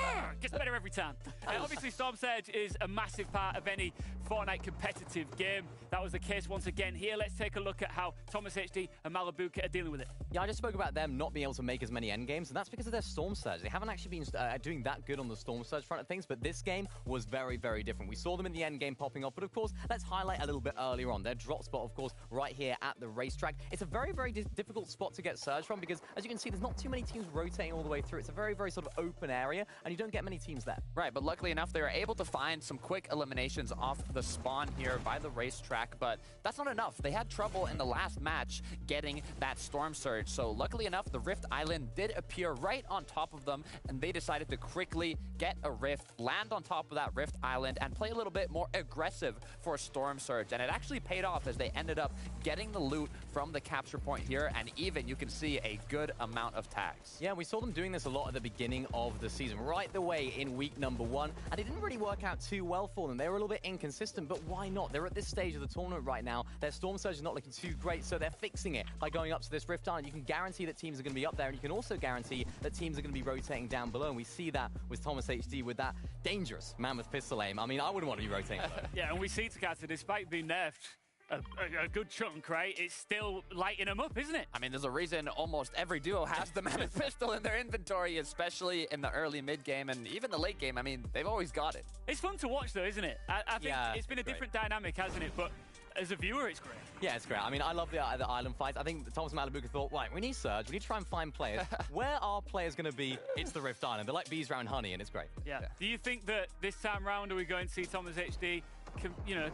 Gets better every time. Obviously, Storm Surge is a massive part of any Fortnite competitive game. That was the case once again here. Let's take a look at how Thomas HD and Malibuka are dealing with it. Yeah, I just spoke about them not being able to make as many endgames, and that's because of their Storm Surge. They haven't actually been doing that good on the Storm Surge front of things, but this game was very, very different. We saw them in the endgame popping off, but of course, let's highlight a little bit earlier on. Their drop spot, of course, right here at the racetrack. It's a very, very difficult spot to get Surge from because, as you can see, there's not too many teams rotating all the way through. It's a very, very sort of open area, and you don't get many teams there. Right, but luckily enough, they were able to find some quick eliminations off the spawn here by the racetrack, but that's not enough. They had trouble in the last match getting that Storm Surge. So luckily enough, the Rift Island did appear right on top of them, and they decided to quickly get a Rift, land on top of that Rift Island, and play a little bit more aggressive for Storm Surge. And it actually paid off as they ended up getting the loot from the capture point here, and even you can see a good amount of tags. Yeah, we saw them doing this a lot at the beginning of the season, right the way in week number 1, and it didn't really work out too well for them. They were a little bit inconsistent, but why not? They're at this stage of the tournament right now. Their Storm Surge is not looking too great, so they're fixing it by going up to this Rift Island. You can guarantee that teams are going to be up there, and you can also guarantee that teams are going to be rotating down below, and we see that with Thomas HD with that dangerous Mammoth pistol aim. I mean, I wouldn't want to be rotating below. Yeah, and we see Takata, despite being nerfed a good chunk, right? It's still lighting them up, isn't it? I mean, there's a reason almost every duo has the Mammoth pistol in their inventory, especially in the early mid game and even the late game. I mean, they've always got it. It's fun to watch, though, isn't it? I think it's been a different dynamic, hasn't it? But as a viewer, it's great. Yeah, it's great. I mean, I love the island fights. I think Thomas Malabuka thought, right, we need Surge. We need to try and find players. Where are players going to be? It's the Rift Island. They're like bees around honey, and it's great. Yeah. Do you think that this time round, are we going to see Thomas HD, you know,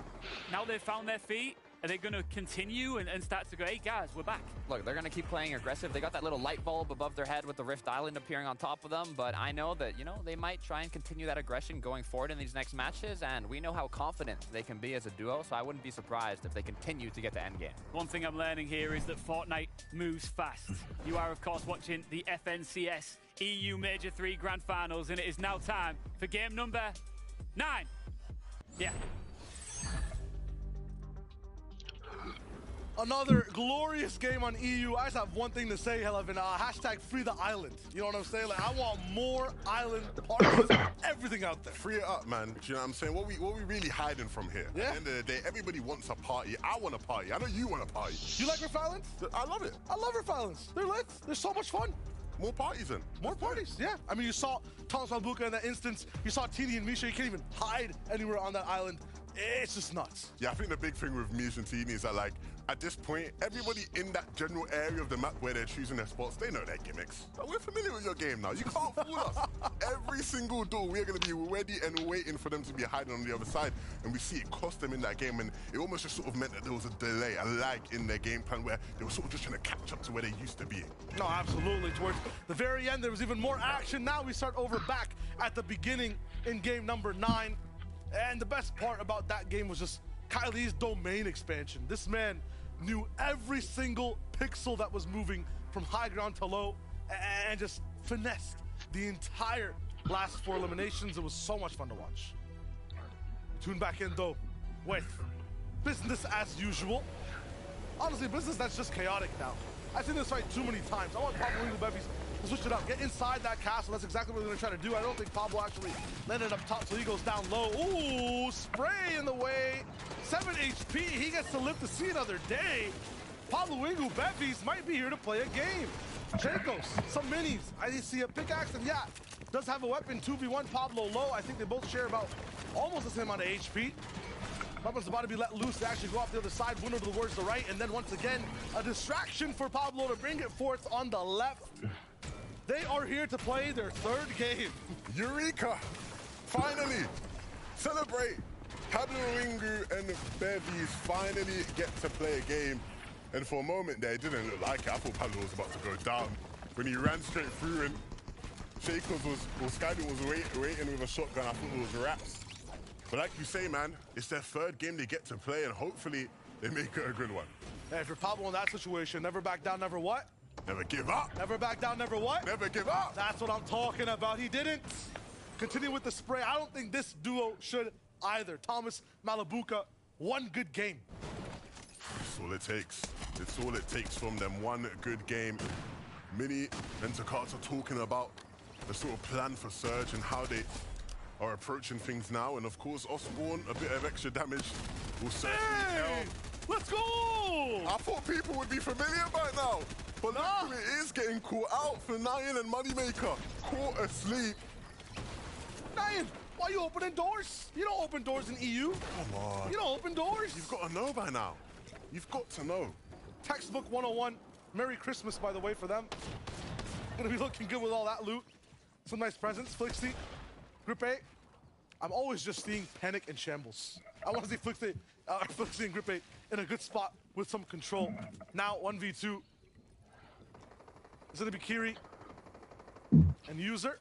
now they've found their feet, are they going to continue and start to go, hey, guys, we're back? Look, they're going to keep playing aggressive. They got that little light bulb above their head with the Rift Island appearing on top of them, but I know that, you know, they might try and continue that aggression going forward in these next matches, and we know how confident they can be as a duo, so I wouldn't be surprised if they continue to get to endgame. One thing I'm learning here is that Fortnite moves fast. You are, of course, watching the FNCS EU Major 3 Grand Finals, and it is now time for game number 9. Yeah. Another glorious game on EU. I just have one thing to say, Helevin. Hashtag free the island. You know what I'm saying? Like, I want more island parties, everything out there. Free it up, man. Do you know what I'm saying? What we really hiding from here? Yeah. At the end of the day, everybody wants a party. I want a party. I know you want a party. You like Rift Islands? I love it. I love Rift Islands. They're lit. They're so much fun. More parties then. More parties, yeah. I mean, you saw Thomas Malbuka in that instance. You saw Tini and Misha. You can't even hide anywhere on that island. It's just nuts. Yeah, I think the big thing with Misha and Tini is that, like, at this point, everybody in that general area of the map where they're choosing their spots, they know their gimmicks. But we're familiar with your game now. You can't fool us. Every single door, we're going to be ready and waiting for them to be hiding on the other side. And we see it cost them in that game. And it almost just sort of meant that there was a delay, a lag in their game plan where they were sort of just trying to catch up to where they used to be. No, absolutely. Towards the very end, there was even more action. Now we start over back at the beginning in game number 9. And the best part about that game was just Kylie's domain expansion. This man knew every single pixel that was moving from high ground to low and just finessed the entire last 4 eliminations. It was so much fun to watch. Tune back in though with business as usual. Honestly, business that's just chaotic now. I've seen this fight too many times. I want Pablo Bevis to switch it up, get inside that castle. That's exactly what they're gonna try to do. I don't think Pablo actually landed up top, so he goes down low. Ooh, spray in the way. 7 HP, he gets to live to see another day. Pablo Bevis might be here to play a game. Jacobs, some minis. I see a pickaxe, and yeah, does have a weapon. 2v1, Pablo low. I think they both share about almost the same amount of HP. Weapon's about to be let loose to actually go off the other side, window towards the right, and then once again, a distraction for Pablo to bring it forth on the left. They are here to play their 3rd game. Eureka! Finally! Celebrate! Pablo Wingu and Bevis finally get to play a game. And for a moment there, it didn't look like it. I thought Pablo was about to go down. When he ran straight through and Shakos Skydoom was waiting with a shotgun, I thought it was wraps. But like you say, man, it's their 3rd game they get to play, and hopefully they make it a good one. And for Pablo in that situation, never back down, never what? Never give up. Never back down, never what? Never give up. That's what I'm talking about. He didn't. Continue with the spray. I don't think this duo should either. Thomas Malabuka, one good game. That's all it takes. It's all it takes from them. One good game. Mini and Takata talking about the sort of plan for Surge and how they are approaching things now. And of course, Osborne, a bit of extra damage will certainly help. Let's go! I thought people would be familiar by now. But look who it is getting caught out for Nyan and Moneymaker. Caught asleep. Nyan, why are you opening doors? You don't open doors in EU. Come on. You don't open doors. You've got to know by now. You've got to know. Textbook 101. Merry Christmas, by the way, for them. Gonna be looking good with all that loot. Some nice presents. Flixie, Group A. I'm always just seeing panic and shambles. I want to see Flixie and Grippe in a good spot with some control. Now 1v2. It's gonna be Kiri and User.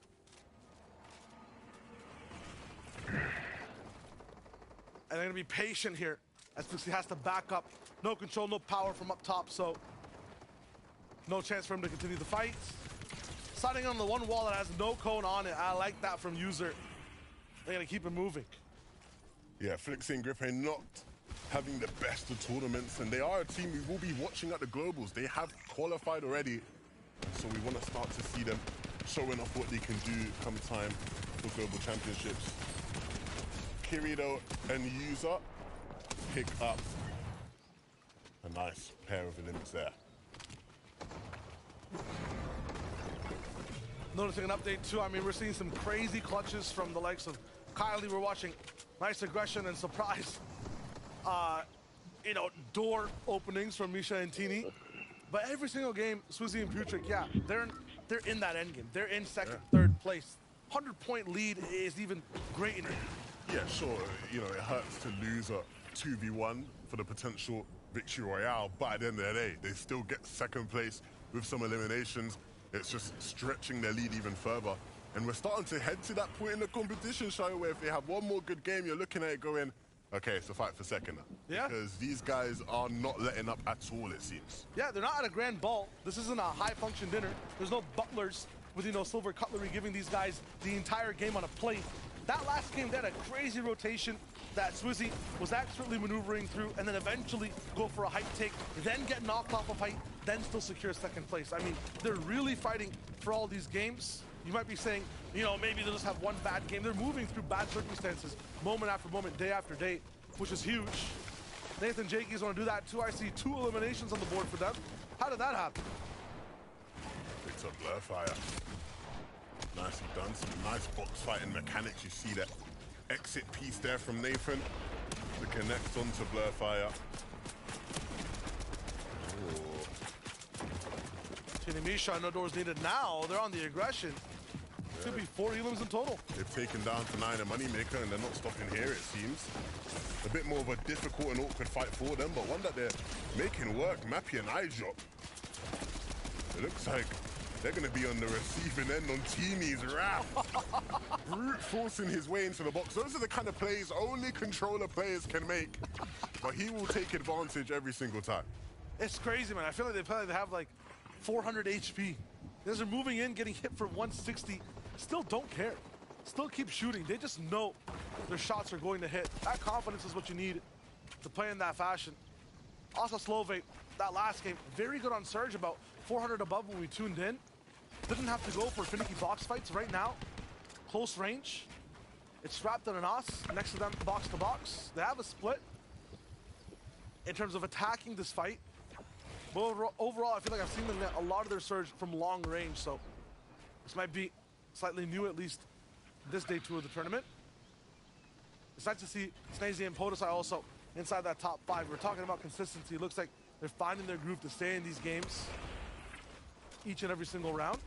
And they're gonna be patient here as Flixie has to back up. No control, no power from up top, so no chance for him to continue the fight. Starting on the one wall that has no cone on it. I like that from User. They're gonna keep it moving. Yeah, Flixie and Grippe not having the best of tournaments, and they are a team we will be watching at the Globals. They have qualified already, so we want to start to see them showing off what they can do come time for Global Championships. Kirito and User pick up a nice pair of limbs there. Noticing an update too, I mean, we're seeing some crazy clutches from the likes of Kylie. We're watching nice aggression and surprise, you know, door openings from Misha and Tini. But every single game, Swizzy and Putrick, yeah, they're in that end game. They're in second, third place. 100-point lead is even great in it. Yeah, sure, you know, it hurts to lose a 2v1 for the potential victory royale, but at the end of the day, they still get second place with some eliminations. It's just stretching their lead even further. And we're starting to head to that point in the competition, Shai, where if they have one more good game, you're looking at it going, okay, it's a fight for second now. Yeah. Because these guys are not letting up at all, it seems. Yeah, they're not at a grand ball. This isn't a high-function dinner. There's no butlers with, you know, silver cutlery giving these guys the entire game on a plate. That last game, they had a crazy rotation that Swizzy was expertly maneuvering through, and then eventually go for a height take, then get knocked off of height, then still secure second place. I mean, they're really fighting for all these games. You might be saying, you know, maybe they'll just have one bad game. They're moving through bad circumstances, moment after moment, day after day, which is huge. Nathan Jakey's want to do that too. I see 2 eliminations on the board for them. How did that happen? Picks up Blurfire. Nicely done, some nice box fighting mechanics. You see that exit piece there from Nathan to connect onto Blurfire. Misha, no doors needed now. They're on the aggression. Could be 4 elims in total. They've taken down Tonight and Moneymaker, and they're not stopping here, it seems. A bit more of a difficult and awkward fight for them, but one that they're making work. Mappy and eye drop. It looks like they're going to be on the receiving end on Tini's wrath. Brute forcing his way into the box. Those are the kind of plays only controller players can make, but he will take advantage every single time. It's crazy, man. I feel like they probably have like 400 HP. Guys are moving in, getting hit for 160. Still don't care. Still keep shooting. They just know their shots are going to hit. That confidence is what you need to play in that fashion. Also, Slovate, that last game, very good on Surge, about 400 above when we tuned in. Didn't have to go for finicky box fights right now. Close range. It's wrapped in an Os next to them, box to box. They have a split in terms of attacking this fight. But overall, I feel like I've seen them get a lot of their Surge from long range, so this might be slightly new, at least this day 2 of the tournament. It's nice to see Snazy and Podosai also inside that top 5. We're talking about consistency. It looks like they're finding their groove to stay in these games each and every single round.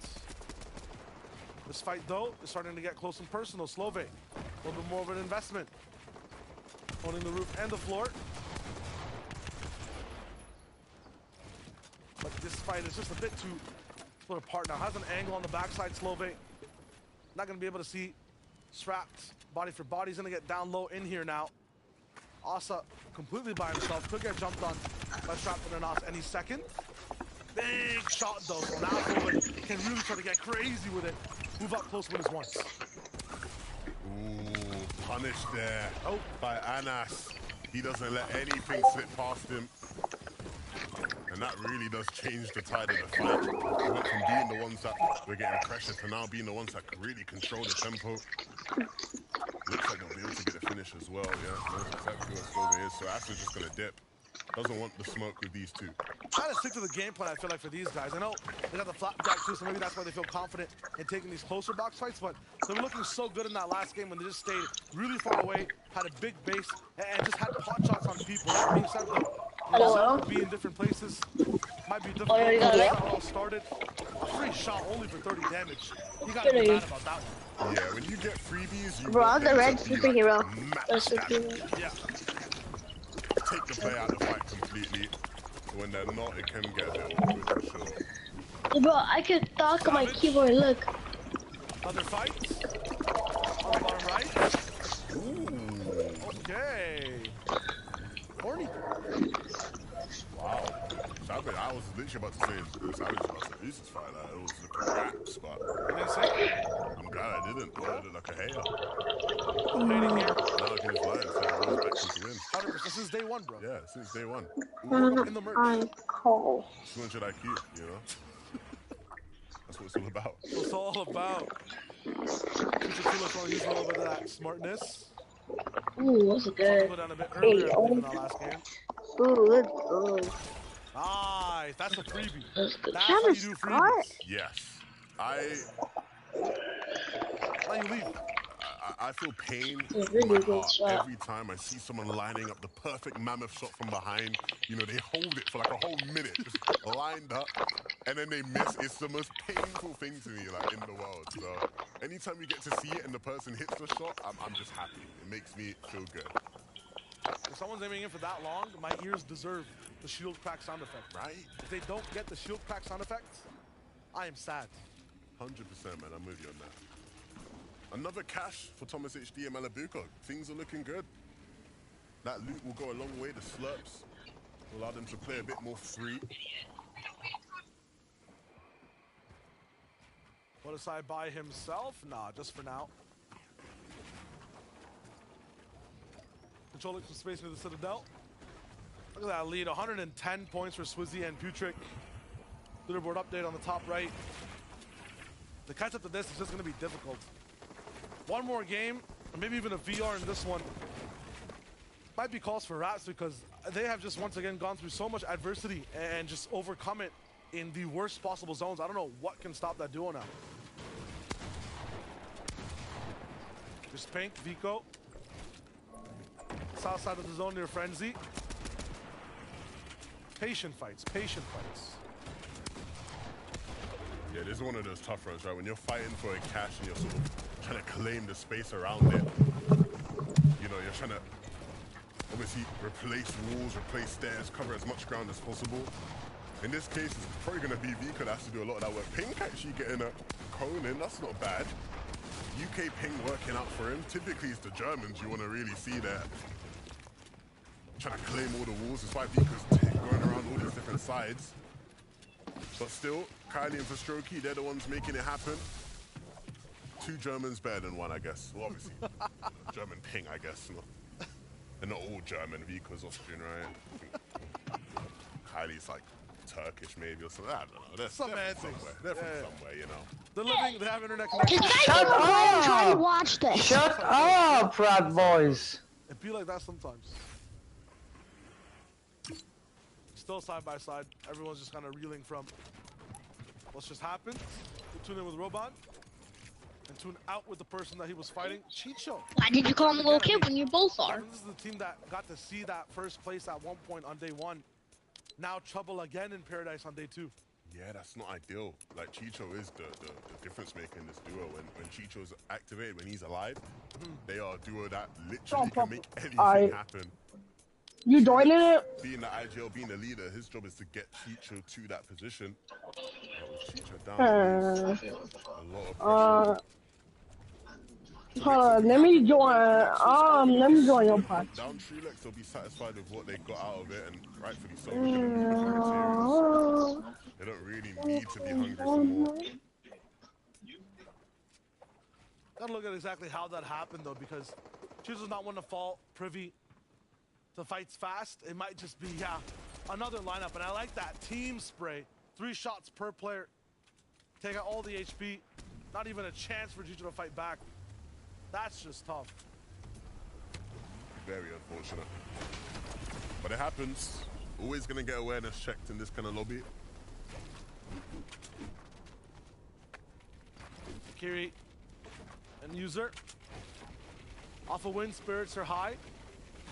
This fight, though, is starting to get close and personal. Slove, a little bit more of an investment. Owning the roof and the floor. But this fight is just a bit too split apart now. Has an angle on the backside, Slove. Not going to be able to see Strapped body for body. He's going to get down low in here now. Asa completely by himself. Could get jumped on by Strapped and Asa any second. Big shot though. So now Slove can really try to get crazy with it. Move up close with his once. Ooh, punished there by Anas. He doesn't let anything slip past him. And that really does change the tide of the fight. We went from being the ones that were getting pressure to now being the ones that could really control the tempo. Looks like they'll be able to get a finish as well, yeah. Knows exactly where Slova is, so Asa's just going to dip. Doesn't want the smoke with these two. Trying to stick to the game plan, I feel like, for these guys. I know they got the flapjack too, so maybe that's why they feel confident in taking these closer box fights, but they were looking so good in that last game when they just stayed really far away, had a big base, and just had pot shots on people. That being said, though, be in different places Might be difficult. yeah, you got That's it. how it all started. A free shot only for 30 damage. You gotta be mad about that one. Yeah, when you get freebies, you Bro, I'm want the them red to be superhero. like The max damage. superhero. Yeah. Take the play out of the fight completely. When they're not, it can get a bit awkward for sure. Bro, I could talk on my keyboard. Look. Another fight. On the bottom right. Ooh. Okay. Horny. Wow. Savage, I was literally about to say Savage lost the Aces fight. Like, it was looking raps, but You didn't say? I'm glad I didn't. I looked like a hater. No hating here. Now against Lions, so everyone's back to win. 100% since day one, bro. Yeah, since day one. In the merch. I'm cold. 200 IQ, you know? That's what it's all about. It's all about. Future Tulis want to use a little bit of that smartness. Ooh, that's good. Go down a bit earlier Hey, in our last game. Ooh, let's go. Nice. That's a freebie. That's good. That's how you do freebies. Yes. Now you leave. I feel pain It's in really my good heart shot. every time I see someone lining up the perfect mammoth shot from behind. You know, they hold it for like a whole minute, just lined up, and then they miss. It's the most painful thing to me, like, in the world. So anytime you get to see it and the person hits the shot, I'm just happy. It makes me feel good. If someone's aiming in for that long, my ears deserve the shield crack sound effect. Right? If they don't get the shield crack sound effect, I am sad. 100%, man. I'm with you on that. Another cash for Thomas HD and Malabuko. Things are looking good. That loot will go a long way. The slurps will allow them to play a bit more free. What aside by himself? Nah, just for now. Controlling some space near the Citadel. Look at that lead. 110 points for Swizzy and Putrick. Leaderboard update on the top right. The catch up to this is just going to be difficult. One more game, or maybe even a VR in this one. Might be calls for Raps because they have just once again gone through so much adversity and just overcome it in the worst possible zones. I don't know what can stop that duo now. There's Pink, Vico. South side of the zone near Frenzy. Patient fights, patient fights. Yeah, this is one of those tough runs, right? When you're fighting for a cash and you're sort of trying to claim the space around it. You know, you're trying to obviously replace walls, replace stairs, cover as much ground as possible. In this case, it's probably going to be Vika that has to do a lot of that work. Pink actually getting a cone in, that's not bad. UK Ping working out for him. Typically, it's the Germans you want to really see there. Trying to claim all the walls. That's why Vika's going around all these different sides. But still, Kylie and Verstrokey, they're the ones making it happen. Two Germans better than one, I guess. Well, obviously, German Ping, I guess. They're not all German. Vika's Austrian, right? Kylie's like Turkish, maybe, or something. I don't know. They're from somewhere. They're from somewhere, you know. They're living, they have internet connection. Shut up! I'm trying to watch this. Shut up, rat boys. It be like that sometimes. Still side by side. Everyone's just kind of reeling from what's just happened. We'll tune in with Robot and tune out with the person that he was fighting, Chicho. Why did you call him a little kid when you both are? This is the team that got to see that first place at one point on day one. Now trouble again in Paradise on day two. Yeah, that's not ideal. Like, Chicho is the difference maker in this duo. When Chicho's activated, when he's alive, they are a duo that literally can make anything happen. You joining it? Being the IGL, being the leader, his job is to get Chicho to that position. With Chicho down, a lot of pressure. Hold on, let me join your pod. Down Treelex, they'll be satisfied with what they got out of it, and rightfully so. They don't really need to be hungry for more. Gotta look at exactly how that happened though, because Chicho's not one to fall privy to fights fast. It might just be, yeah, another lineup. And I like that team spray. 3 shots per player. Take out all the HP. Not even a chance for Chicho to fight back. That's just tough. Very unfortunate. But it happens. Always gonna get awareness checked in this kind of lobby. Kiri and User. Off a win, spirits are high,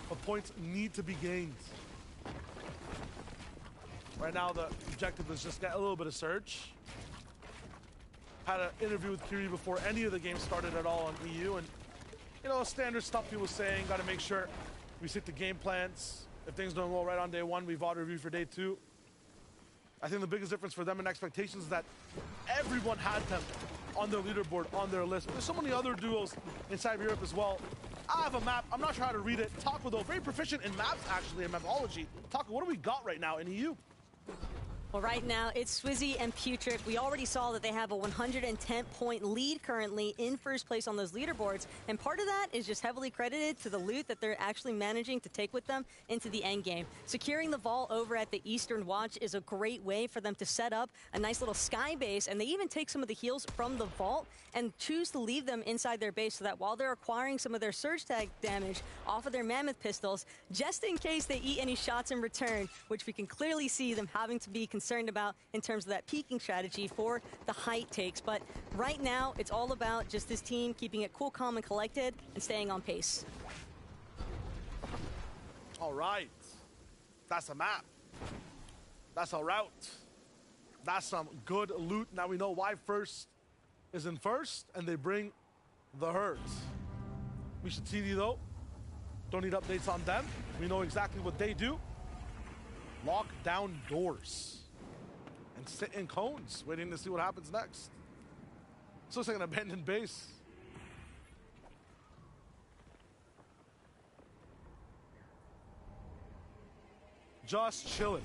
but points need to be gained. Right now, the objective is just get a little bit of surge. Had an interview with Kiri before any of the games started at all on EU, and you know, standard stuff he was saying. Got to make sure we stick to game plans. If things don't go right on day one, we've auto review for day two. I think the biggest difference for them in expectations is that everyone had them on their leaderboard, on their list. There's so many other duos inside of Europe as well. I have a map. I'm not sure how to read it. Taco, though, very proficient in maps, actually, in mapology. Taco, what do we got right now in EU? Well, right now, it's Swizzy and Putrid. We already saw that they have a 110-point lead currently in first place on those leaderboards. And part of that is just heavily credited to the loot that they're actually managing to take with them into the end game. Securing the vault over at the Eastern Watch is a great way for them to set up a nice little sky base. And they even take some of the heals from the vault and choose to leave them inside their base so that while they're acquiring some of their surge tag damage off of their mammoth pistols, just in case they eat any shots in return, which we can clearly see them having to be concerned about in terms of that peaking strategy for the height takes. But right now, it's all about just this team keeping it cool, calm, and collected and staying on pace. All right. That's a map. That's a route. That's some good loot. Now we know why first is in first, and they bring the herds. Misha TD, though, don't need updates on them. We know exactly what they do. Lock down doors and sit in cones, waiting to see what happens next. This looks like an abandoned base. Just chilling.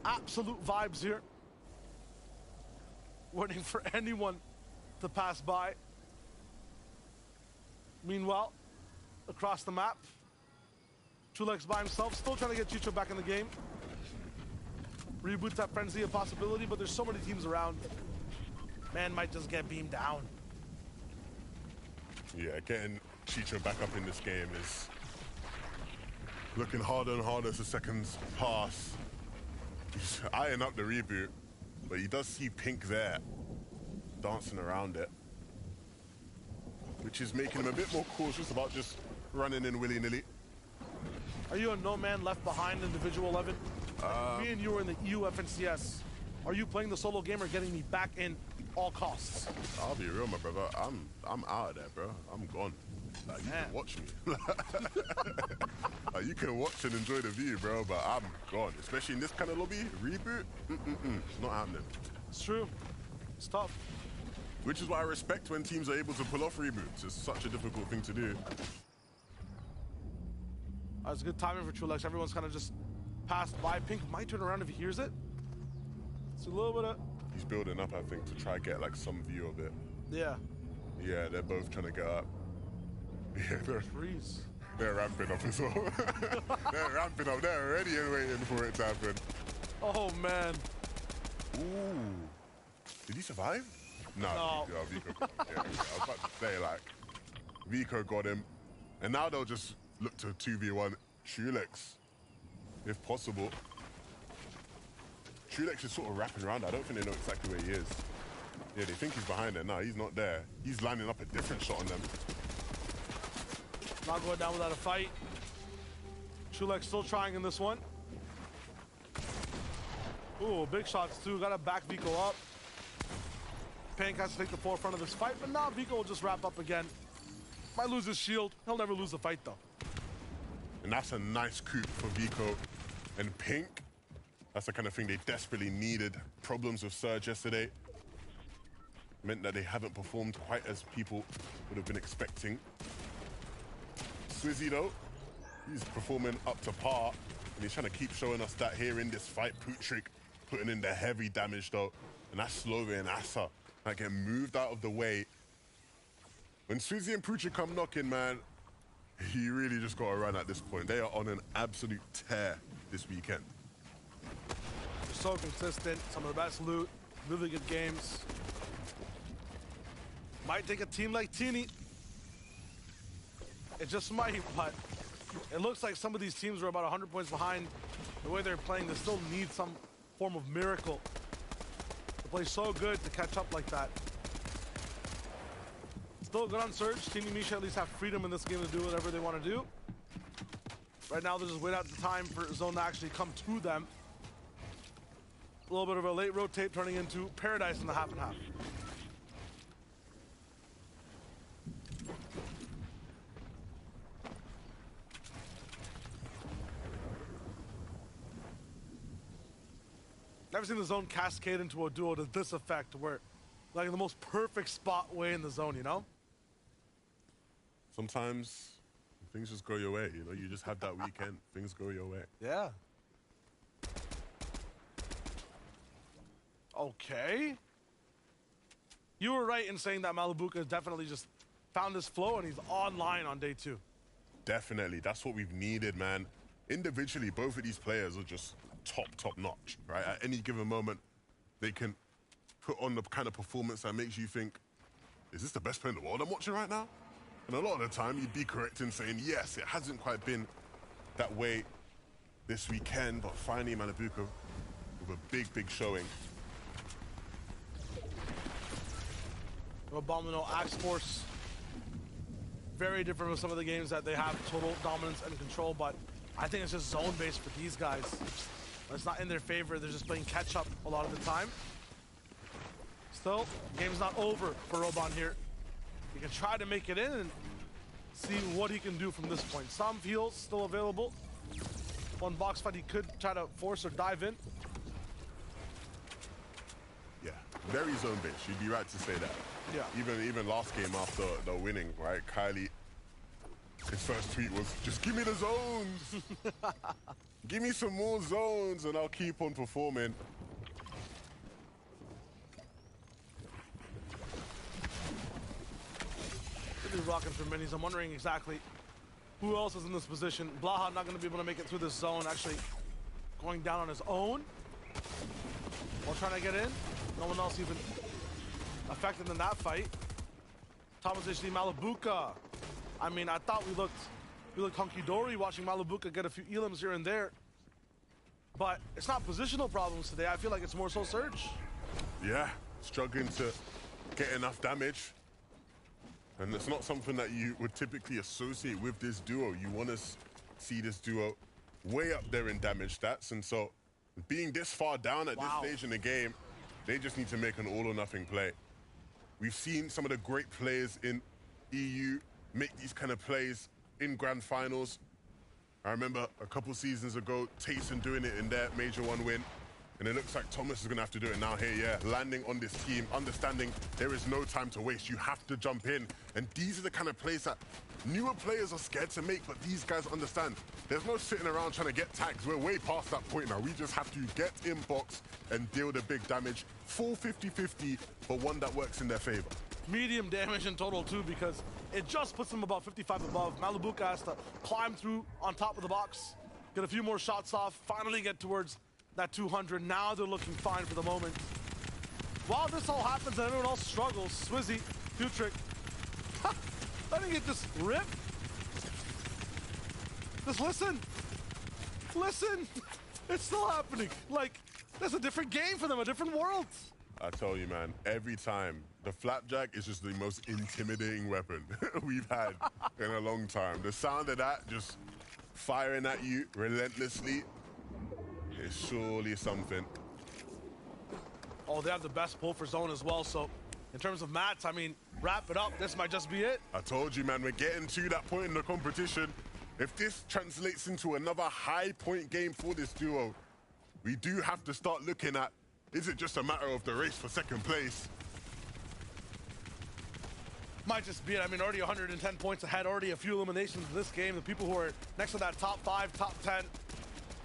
Absolute vibes here. Waiting for anyone to pass by. Meanwhile, across the map, Chulex by himself, still trying to get Chicho back in the game. Reboot that frenzy a possibility, but there's so many teams around. Man might just get beamed down. Yeah, getting Chicho back up in this game is looking harder and harder as the seconds pass. He's eyeing up the reboot, but he does see Pink there, dancing around it, which is making him a bit more cautious about just running in willy-nilly. Are you a no man left behind individual 11? Me and you are in the EU FNCS. Are you playing the solo game or getting me back in all costs? I'll be real, my brother. I'm out of there, bro. I'm gone. Like, you can watch me. Like, you can watch and enjoy the view, bro, but I'm gone. Especially in this kind of lobby, reboot, it's not happening. It's true. It's tough. Which is why I respect when teams are able to pull off reboots. It's such a difficult thing to do. That's good timing for Chulex. Everyone's kind of just passed by. Pink might turn around if he hears it. It's a little bit of... He's building up, I think, to try and get like some view of it. Yeah. Yeah, they're both trying to get up. Yeah, they're ramping up as well. They're ramping up. They're already waiting for it to happen. Oh, man. Ooh. Did he survive? No. Vico got him. Yeah, I was about to say, like, Vico got him. And now they'll just look to 2v1 Chulex, if possible. Chulex is sort of wrapping around. I don't think they know exactly where he is. Yeah, they think he's behind there. No, he's not there. He's lining up a different shot on them. Not going down without a fight. Chulex still trying in this one. Ooh, big shots too. Gotta back Vico up. Pink has to take the forefront of this fight, but now Vico will just wrap up again. Might lose his shield. He'll never lose the fight though. And that's a nice coup for Vico and Pink. That's the kind of thing they desperately needed. Problems with Surge yesterday meant that they haven't performed quite as people would have been expecting. Swizzy though, he's performing up to par, and he's trying to keep showing us that here in this fight. Putrid putting in the heavy damage though, and that's Slova and Asa that get moved out of the way. When Swizzy and Putrid come knocking, man, you really just got to run at this point. They are on an absolute tear this weekend. They're so consistent, some of the best loot, really good games. Might take a team like Teeny. It just might, but it looks like some of these teams are about 100 points behind. The way they're playing, they still need some form of miracle. They play so good to catch up like that. Still good on Surge. Team Misha at least have freedom in this game to do whatever they want to do. Right now, they're just waiting out the time for Zone to actually come to them. A little bit of a late rotate turning into paradise in the half and half. Never seen the zone cascade into a duo to this effect where, like, in the most perfect spot way in the zone, you know? Sometimes things just go your way, you know? You just have that weekend, things go your way. Yeah. Okay. You were right in saying that Malibuka definitely just found his flow and he's online on day 2. Definitely, that's what we've needed, man. Individually, both of these players are just top notch, right? At any given moment, they can put on the kind of performance that makes you think, is this the best player in the world I'm watching right now? And a lot of the time, you'd be correct in saying, yes, it hasn't quite been that way this weekend, but finally, Malibuka with a big showing. Abominable Axe Force. Very different from some of the games that they have total dominance and control, but I think it's just zone-based for these guys. It's not in their favor. They're just playing catch-up a lot of the time. Still, game's not over for Robon here. He can try to make it in and see what he can do from this point. Some heals still available. One box fight he could try to force or dive in. Yeah, very zone-based. You'd be right to say that. Yeah. Even last game after the winning, right? Kylie, his first tweet was, just give me the zones. Give me some more zones and I'll keep on performing. Really rocking for minis. I'm wondering exactly who else is in this position. Blaha not going to be able to make it through this zone. Actually going down on his own while trying to get in. No one else even affected in that fight. Thomas HD Malibuka. I mean, I thought we looked hunky-dory watching Malibuka get a few elims here and there. But it's not positional problems today. I feel like it's more so Surge. Yeah, struggling to get enough damage. And it's not something that you would typically associate with this duo. You want to see this duo way up there in damage stats. And so being this far down at this stage in the game, they just need to make an all or nothing play. We've seen some of the great players in EU make these kind of plays in grand finals. I remember a couple seasons ago, Tayson doing it in their Major 1 win. And it looks like Thomas is going to have to do it now here, yeah. Landing on this team, understanding there is no time to waste. You have to jump in. And these are the kind of plays that newer players are scared to make, but these guys understand. There's no sitting around trying to get tags. We're way past that point now. We just have to get in box and deal the big damage. Full 50-50, but one that works in their favor. Medium damage in total too, because it just puts them about 55 above. Malibuka has to climb through on top of the box, get a few more shots off, finally get towards that 200. Now they're looking fine for the moment. While this all happens and everyone else struggles, Swizzy, Futrick, letting it just rip. Just listen. Listen. It's still happening. Like, there's a different game for them, a different world. I tell you, man, every time, the flapjack is just the most intimidating weapon we've had in a long time. The sound of that just firing at you relentlessly is surely something. Oh, they have the best pull for zone as well, so in terms of mats, I mean, wrap it up. This might just be it. I told you, man, we're getting to that point in the competition. If this translates into another high point game for this duo, we do have to start looking at, is it just a matter of the race for second place? Might just be it. I mean, already 110 points ahead, already a few eliminations in this game. The people who are next to that top 5, top 10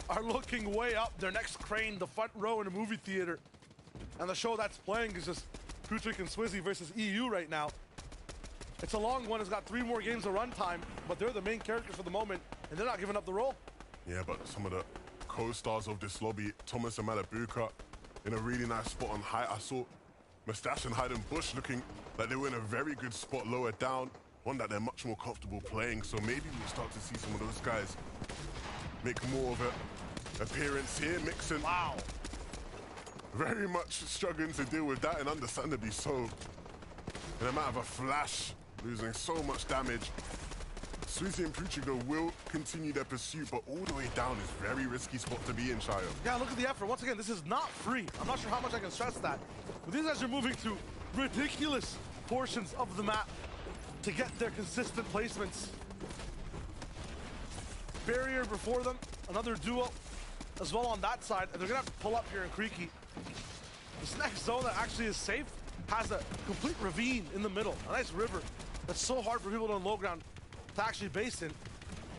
are looking way up. Their next crane, the front row in a movie theater. And the show that's playing is just Kutrick and Swizzy versus EU right now. It's a long one. It's got 3 more games of runtime, but they're the main characters for the moment, and they're not giving up the role. Yeah, but some of the co-stars of this lobby, Thomas and Malibuka, in a really nice spot on height. I saw Mustache and Hayden Bush looking like they were in a very good spot lower down, one that they're much more comfortable playing. So maybe we'll start to see some of those guys make more of an appearance here. Mixon, wow, very much struggling to deal with that, and understandably so. In a matter of a flash, losing so much damage. Swizzy and Puchigo will continue their pursuit, but all the way down is a very risky spot to be in, Shayo. Yeah, look at the effort. Once again, this is not free. I'm not sure how much I can stress that. But these guys are moving through ridiculous portions of the map to get their consistent placements. Barrier before them, another duo as well on that side. And they're gonna have to pull up here in Creaky. This next zone that actually is safe has a complete ravine in the middle, a nice river that's so hard for people on low ground to actually base in.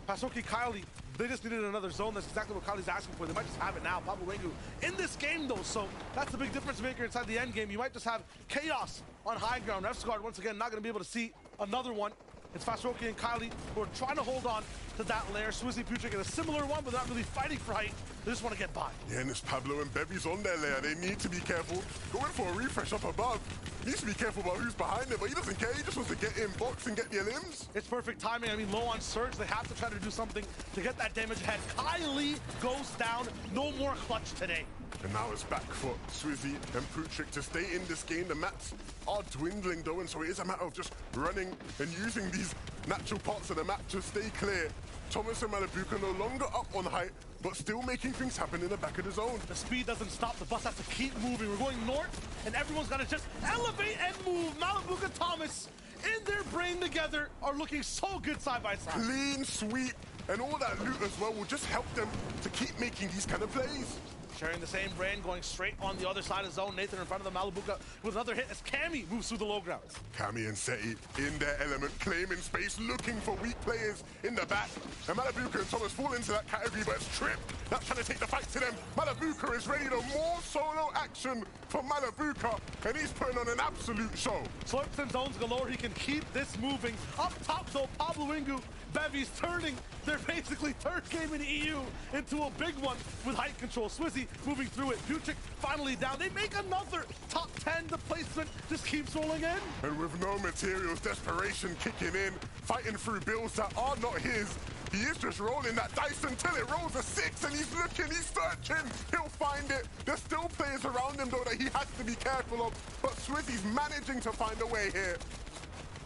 Pasoki, Kylie, they just needed another zone. That's exactly what Kylie's asking for. They might just have it now. Pablo Wengu in this game though, so that's the big difference maker inside the end game. You might just have chaos on high ground. F-Squad once again not gonna be able to see another one. It's Fasroki and Kylie who are trying to hold on to that lair. Swizzy, Puchik in a similar one, but not really fighting for height. They just want to get by. Yeah, and it's Pablo and Bevy's on their lair. They need to be careful. Going for a refresh up above. Needs to be careful about who's behind him, but he doesn't care. He just wants to get in box and get the limbs. It's perfect timing. I mean, low on Surge. They have to try to do something to get that damage ahead. Kylie goes down. No more clutch today. And now it's back for Swizzy and Puchik to stay in this game. The mats are dwindling though, and so it is a matter of just running and using these natural parts of the map to stay clear. Thomas and Malabuka no longer up on height, but still making things happen in the back of the zone. The speed doesn't stop. The bus has to keep moving. We're going north, and everyone's got to just elevate and move. Malabuka, Thomas, in their brain together, are looking so good side by side. Clean sweep, and all that loot as well will just help them to keep making these kind of plays. Sharing the same brain, going straight on the other side of zone. Nathan in front of the Malabuka with another hit as Cammy moves through the low grounds. Cammy and Seti in their element, claiming space, looking for weak players in the back. And Malabuka and Thomas fall into that category, but it's Trip that's trying to take the fight to them. Malabuka is ready to more solo action for Malabuka, and he's putting on an absolute show. Slurps and zones galore. He can keep this moving. Up top, though, Pablo Wingu, Bevy's turning their basically third game in EU into a big one with height control. Swizzy moving through it. Puchik finally down. They make another top 10. The placement just keeps rolling in. And with no materials, desperation kicking in, fighting through builds that are not his. He is just rolling that dice until it rolls a 6, and he's looking, he's searching. He'll find it. There's still players around him, though, that he has to be careful of. But Swizzy's managing to find a way here.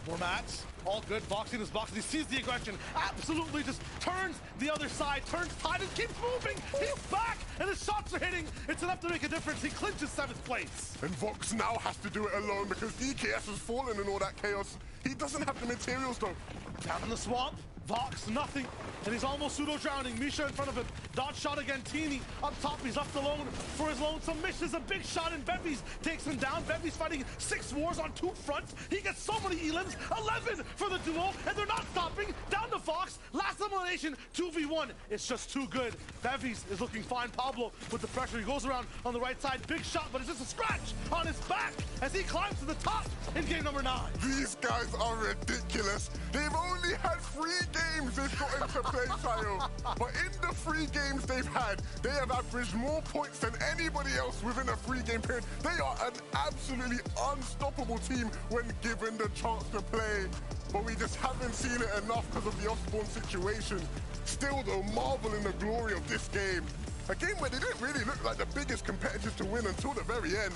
More mats. All good. Boxing his box. He sees the aggression. Absolutely just turns the other side. Turns tide and keeps moving. He's back. And his shots are hitting. It's enough to make a difference. He clinches 7th place. And Vox now has to do it alone because DKS has fallen in all that chaos. He doesn't have the materials, though. Down in the swamp. Vox, nothing. And he's almost pseudo-drowning. Misha in front of him. Dodge shot again. Teeny up top. He's left alone for his lonesome. Misha's a big shot, and Bevy's takes him down. Bevy's fighting 6 wars on 2 fronts. He gets so many elims. 11 for the duo, and they're not stopping. Down to Fox. Last elimination, 2v1. It's just too good. Bevy's is looking fine. Pablo with the pressure. He goes around on the right side. Big shot, but it's just a scratch on his back as he climbs to the top in game number 9. These guys are ridiculous. They've only had 3 games they've got into play, Shayo. But in the 3 games they've had, they have averaged more points than anybody else within a 3-game period. They are an absolutely unstoppable team when given the chance to play. But we just haven't seen it enough because of the off-spawn situation. Still, though, marvel in the glory of this game. A game where they didn't really look like the biggest competitors to win until the very end.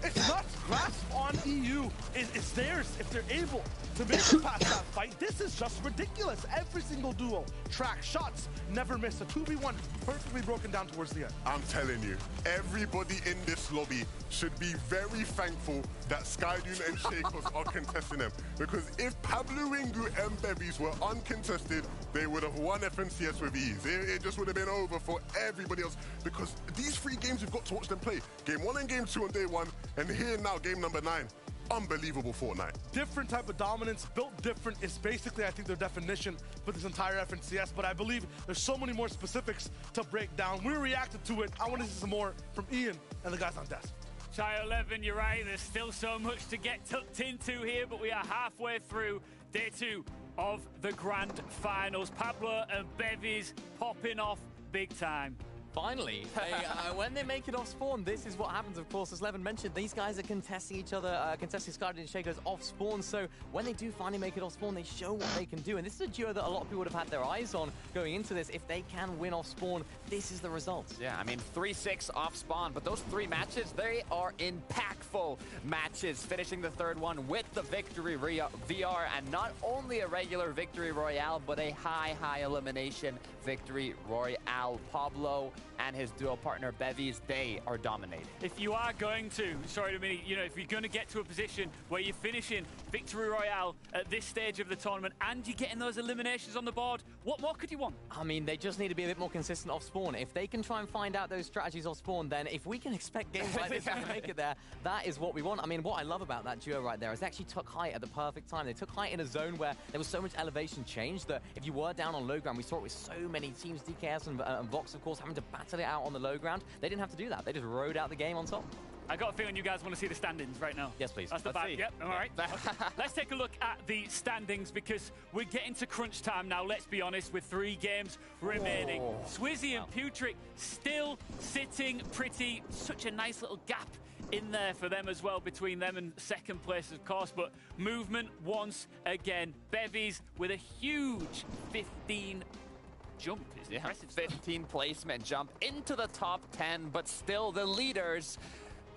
It's nuts. Grasp on EU. It's theirs if they're able to make it past that fight. This is just ridiculous. Every single duo, track, shots, never miss. A 2v1 perfectly broken down towards the end. I'm telling you, everybody in this lobby should be very thankful that Skydune and Shakos are contesting them. Because if Pablo Wingu and Bevies were uncontested, they would have won FNCS with ease. It just would have been over for everybody else. Because these 3 games, we've got to watch them play. Game 1 and Game 2 on day 1, and here now, game number 9. Unbelievable Fortnite. Different type of dominance, built different is basically, I think, their definition for this entire FNCS, but I believe there's so many more specifics to break down. We reacted to it. I want to see some more from Ian and the guys on desk. Chai 11, you're right, there's still so much to get tucked into here, but we are halfway through day 2 of the grand finals. Pablo and Bevies popping off big time. Finally, when they make it off spawn, this is what happens. Of course, as Levin mentioned, these guys are contesting each other, contesting Skydive and Shakers off spawn. So when they do finally make it off spawn, they show what they can do. And this is a duo that a lot of people would have had their eyes on going into this. If they can win off spawn, this is the result. Yeah, I mean, 3-6 off spawn, but those 3 matches, they are impactful matches. Finishing the third one with the victory VR, and not only a regular victory royale, but a high elimination victory royale. Pablo and his duo partner Bevies, they are dominating. If you are going to, sorry to me, you know, if you're going to get to a position where you're finishing victory royale at this stage of the tournament and you're getting those eliminations on the board, what more could you want? I mean, they just need to be a bit more consistent off spawn. If they can try and find out those strategies off spawn, then if we can expect games like this to make it there, that is what we want. I mean, what I love about that duo right there is they actually took height at the perfect time. They took height in a zone where there was so much elevation change that if you were down on low ground, we saw it with so many teams, DKS and Vox, of course, having to battle it out on the low ground. They didn't have to do that. They just rode out the game on top. I got a feeling you guys want to see the standings right now. Yes, please. That's the back. Yep, all right. Let's take a look at the standings because we're getting to crunch time now, let's be honest, with 3 games remaining. Swizzy and Putrick still sitting pretty. Such a nice little gap in there for them as well, between them and second place, of course. But movement once again. Bevies with a huge 15 jump. It's impressive. 15 placement jump into the top 10, but still the leaders,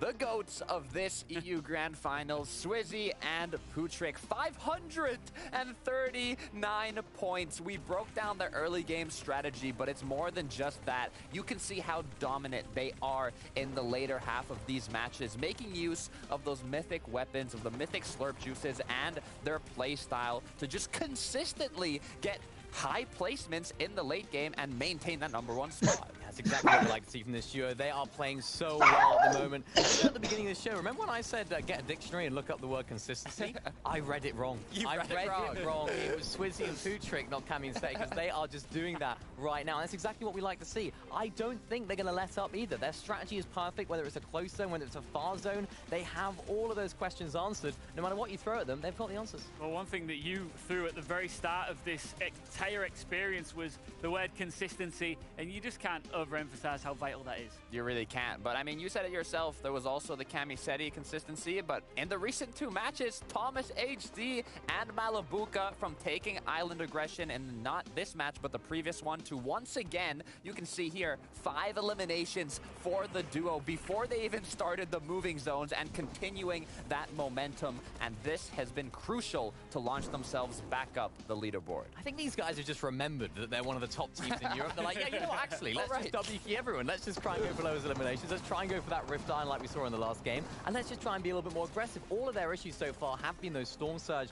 the GOATs of this EU Grand Finals, Swizzy and Putrick. 539 points. We broke down their early game strategy, but it's more than just that. You can see how dominant they are in the later half of these matches, making use of those mythic weapons, of the mythic slurp juices, and their play style to just consistently get high placements in the late game and maintain that #1 spot. That's exactly what we like to see from this duo. They are playing so well at the moment. At the beginning of the show, remember when I said get a dictionary and look up the word consistency? I read it wrong. I read it wrong. It was Swizzy and Putrick, not Cammy and State, because they are just doing that right now. And that's exactly what we like to see. I don't think they're going to let up either. Their strategy is perfect, whether it's a close zone, whether it's a far zone. They have all of those questions answered. No matter what you throw at them, they've got the answers. Well, one thing that you threw at the very start of this entire experience was the word consistency, and you just can't overemphasize how vital that is. You really can't. But I mean, you said it yourself. There was also the Camiseti consistency, but in the recent 2 matches, Thomas HD and Malabuka, from taking island aggression in not this match, but the previous one, to once again, you can see here, 5 eliminations for the duo before they even started the moving zones and continuing that momentum. And this has been crucial to launch themselves back up the leaderboard. I think these guys have just remembered that they're one of the top teams in Europe. They're like, yeah, you know what, actually, let's just WK everyone. Let's just try and go for those eliminations. Let's try and go for that Rift Iron like we saw in the last game. And let's just try and be a little bit more aggressive. All of their issues so far have been those Storm Surge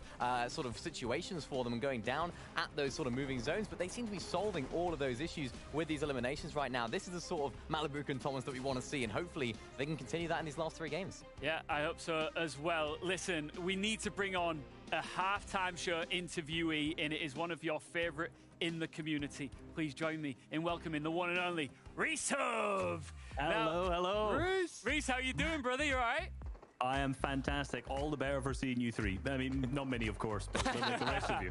sort of situations for them and going down at those sort of moving zones. But they seem to be solving all of those issues with these eliminations right now. This is the sort of Malabuka and Thomas that we want to see. And hopefully they can continue that in these last 3 games. Yeah, I hope so as well. Listen, we need to bring on a halftime show interviewee, and it is one of your favorite in the community. Please join me in welcoming the one and only Reese Hove. Hello. Reese, how you doing, brother? You all right? I am fantastic. All the better for seeing you 3. I mean, not many, of course, but like the rest of you.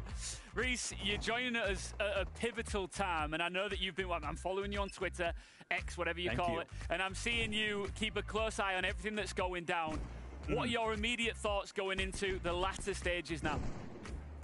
Reese, you're joining us at a pivotal time, and I know that you've been, I'm following you on Twitter, X, whatever you call it, and I'm seeing you keep a close eye on everything that's going down. What are your immediate thoughts going into the latter stages now?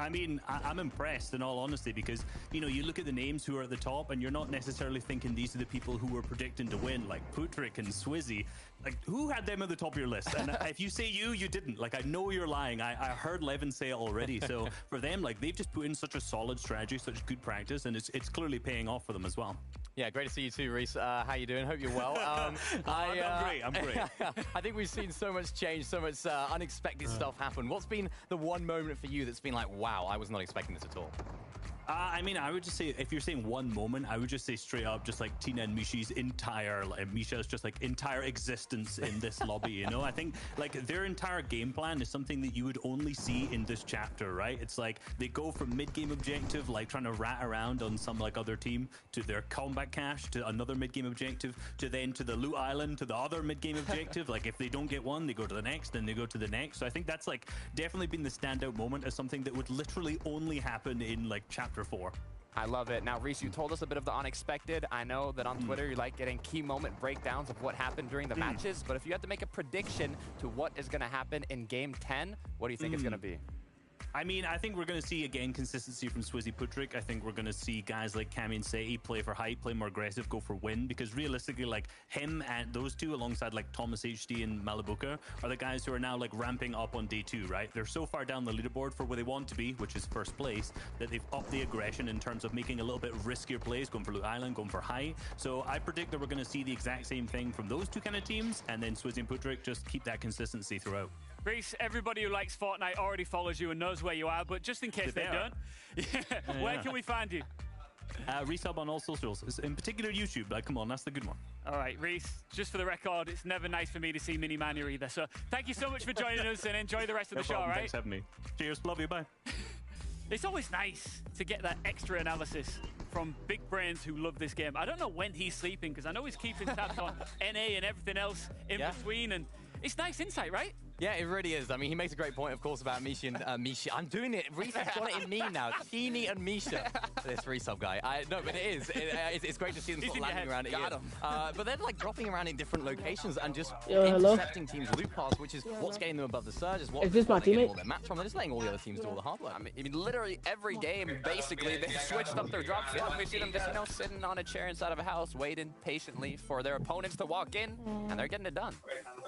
I mean, I'm impressed in all honesty because, you know, you look at the names who are at the top and you're not necessarily thinking these are the people who were predicting to win, like Putrick and Swizzy. Like, who had them at the top of your list? And if you say you didn't. Like, I know you're lying. I heard Levin say it already. So for them, like, they've just put in such a solid strategy, such good practice, and it's clearly paying off for them as well. Yeah, great to see you too, Reese. How you doing? Hope you're well. I'm great. I think we've seen so much change, so much unexpected stuff happen. What's been the one moment for you that's been like, wow, I was not expecting this at all? I mean, I would just say, if you're saying one moment, I would just say straight up, just like Tina and Misha's entire existence in this lobby, you know? I think, like, their entire game plan is something that you would only see in this chapter, right? It's like, they go from mid-game objective, like, trying to rat around on some, like, other team, to their combat cache, to another mid-game objective, to then to the loot island, to the other mid-game objective. Like, if they don't get one, they go to the next, then they go to the next. So I think that's, like, definitely been the standout moment as something that would literally only happen in, like, chapter 4. I love it. Now, Reese, you told us a bit of the unexpected. I know that on Twitter you like getting key moment breakdowns of what happened during the matches, but if you had to make a prediction to what is going to happen in Game 10, what do you think it's going to be? I mean, I think we're going to see, again, consistency from Swizzy Putrick. I think we're going to see guys like Kami and Seti play for height, play more aggressive, go for win, because realistically, like, him and those two, alongside, like, Thomas HD and Malabuka, are the guys who are now, like, ramping up on day 2, right? They're so far down the leaderboard for where they want to be, which is first place, that they've upped the aggression in terms of making a little bit riskier plays, going for Loot Island, going for high. So I predict that we're going to see the exact same thing from those two kind of teams, and then Swizzy and Putrick just keep that consistency throughout. Reese, everybody who likes Fortnite already follows you and knows where you are, but just in case they don't, where can we find you? Resub on all socials, in particular YouTube. Like, come on, that's the good one. All right, Reese, just for the record, it's never nice for me to see Minimania either. So thank you so much for joining us and enjoy the rest of the show, all right? Thanks for having me. Cheers. Love you. Bye. It's always nice to get that extra analysis from big brains who love this game. I don't know when he's sleeping, because I know he's keeping tabs on NA and everything else in between, and it's nice insight, right? Yeah, it really is. I mean, he makes a great point, of course, about Misha and Misha. I'm doing it. Reese has got it in me now. Teeny and Misha. This resub guy. No, but it is. It's great to see them sort of landing around it. But they're like dropping around in different locations and just intercepting teams' loot paths, which is what's getting them above the surge. Is this my teammate? All their match from. They're just letting all the other teams do all the hard work. I mean, literally every game, basically, they've switched up their drop stuff. We see them just, sitting on a chair inside of a house, waiting patiently for their opponents to walk in, and they're getting it done.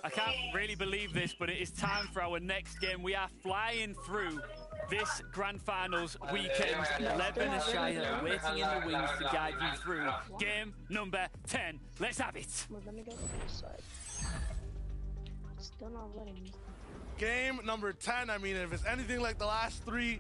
I can't really believe this, but it is time for our next game. We are flying through this Grand Finals weekend. 11 and Shire waiting in the wings to guide you through game number 10. Let's have it. Let me go to the side. It's still not letting me. Game number 10. I mean, if it's anything like the last 3,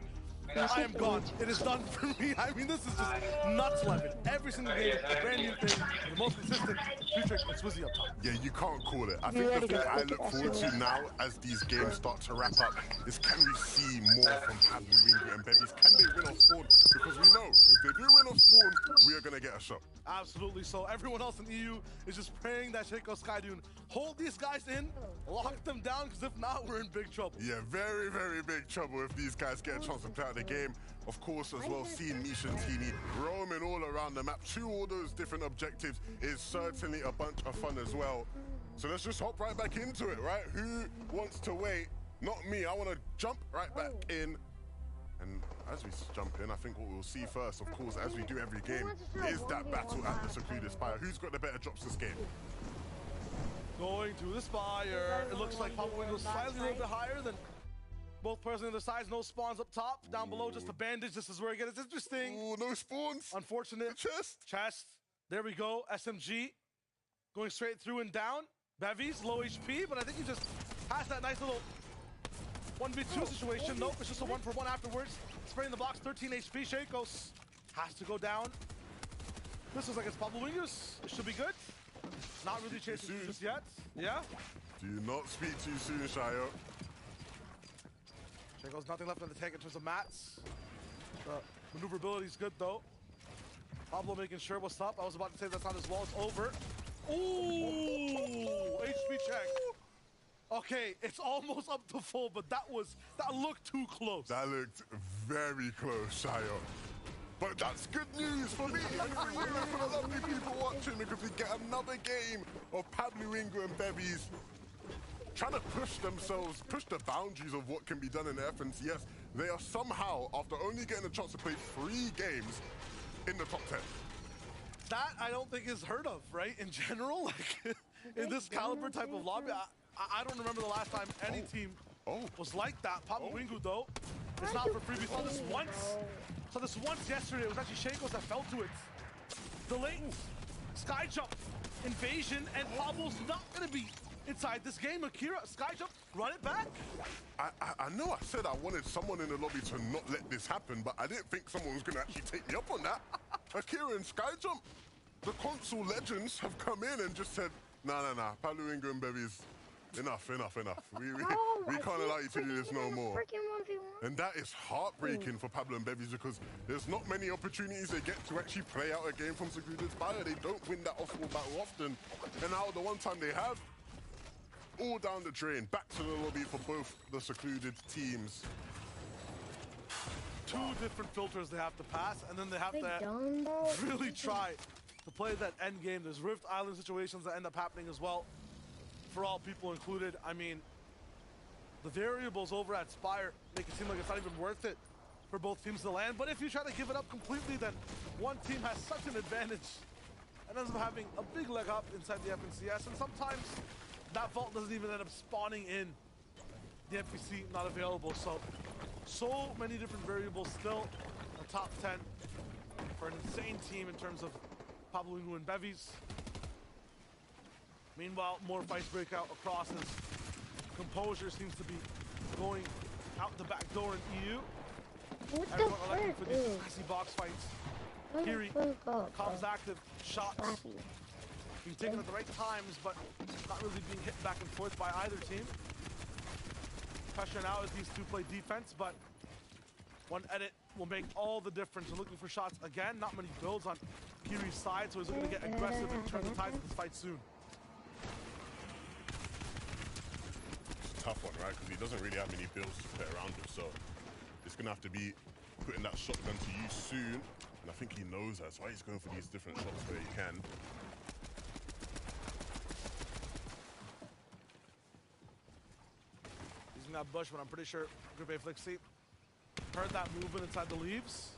I am gone. It is done for me. I mean, this is just nuts, Levin. Every single game, a brand new thing, the most consistent. Putrick and Swizzy up top. Yeah, you can't call it. I think the thing I look forward to now as these games start to wrap up is, can we see more from Pablo, Ringo and Bevies? Can they win off spawn? Because we know if they do win off spawn, we are going to get a shot. Absolutely. So everyone else in EU is just praying that Shaco Skydune hold these guys in, lock them down, because if not, we're in big trouble. Yeah, very, very big trouble if these guys get a chance to play out the game. Of course, as well, seeing Misha and Teeny roaming all around the map to all those different objectives is certainly a bunch of fun as well. So let's just hop right back into it, right? Who wants to wait? Not me. I want to jump right back in. And as we jump in, I think what we'll see first, of course, as we do every game, is that battle at the secluded spire. Who's got the better drops this game? Going to the spire. It looks like Papa Wingo's slightly a little bit higher than both players on the sides. No spawns up top. Down below, just a bandage. This is where it gets interesting. Oh, no spawns. Unfortunate. Chest. There we go. SMG going straight through and down. Bevies, low HP, but I think he just has that nice little 1v2 situation. Nope, it's just a 1-for-1 afterwards. Spraying the box, 13 HP. Shakos has to go down. This looks like it's Pablo Wingus. It should be good. Not really chasing just yet. Yeah. Do not speak too soon, Shayo. Shakos nothing left in the tank in terms of mats. The maneuverability is good though. Pablo making sure what's up. I was about to say that's not his wall. It's over. Ooh, HP check. Okay, it's almost up to full, but that looked too close. That looked very close, Shayo. But that's good news for me and for you and for the lovely people watching, because we get another game of Pablo Ringo and Bevies trying to push themselves, push the boundaries of what can be done in F. And yes, they are somehow, after only getting a chance to play 3 games, in the top 10. That I don't think is heard of, right? In general, like in this caliber type of lobby, I don't remember the last time any team was like that. Pablo Ringo though, it's not for freebies. Saw this once. Saw this once yesterday. It was actually Shakos that fell to it. The late sky jump invasion, and Pablo's not gonna be inside this game. Akira, sky jump, run it back. I know I said I wanted someone in the lobby to not let this happen, but I didn't think someone was gonna actually take me up on that. Akira and sky jump. The console legends have come in and just said, nah, Pablo Ringo and Bevies, enough. We can't allow you to do this no more. And that is heartbreaking for Pablo and Bevies, because there's not many opportunities they get to actually play out a game from Secluded Spire. They don't win that off-ball battle often. And now the one time they have, all down the drain, back to the lobby for both the secluded teams. 2 different filters they have to pass, and then they have They to done, bro. really try to play that end game. There's Rift Island situations that end up happening as well, for all people included. I mean, the variables over at Spire make it seem like it's not even worth it for both teams to land. But if you try to give it up completely, then one team has such an advantage and ends up having a big leg up inside the FNCS. And sometimes that vault doesn't even end up spawning in. The NPC not available. So many different variables still. A top 10 for an insane team in terms of Pablo Ingu and Bevies. Meanwhile, more fights break out across as Composure seems to be going out the back door in EU. What the Everyone electing frick, for these dude? classy box fights. What the Kiri, frick up, bro? comms active, shots Slappy. being taken at the right times, but not really being hit back and forth by either team. Pressure now as these two play defense, but one edit will make all the difference. We're looking for shots again. Not many builds on Kiri's side, so he's looking to get aggressive and turn the tides of this fight soon. It's a tough one, right? Because he doesn't really have many builds to put around him, so it's going to have to be putting that shotgun to use soon. And I think he knows that. That's why he's going for these different shots where he can. Using that bush, but I'm pretty sure Group A Flixie heard that movement inside the leaves.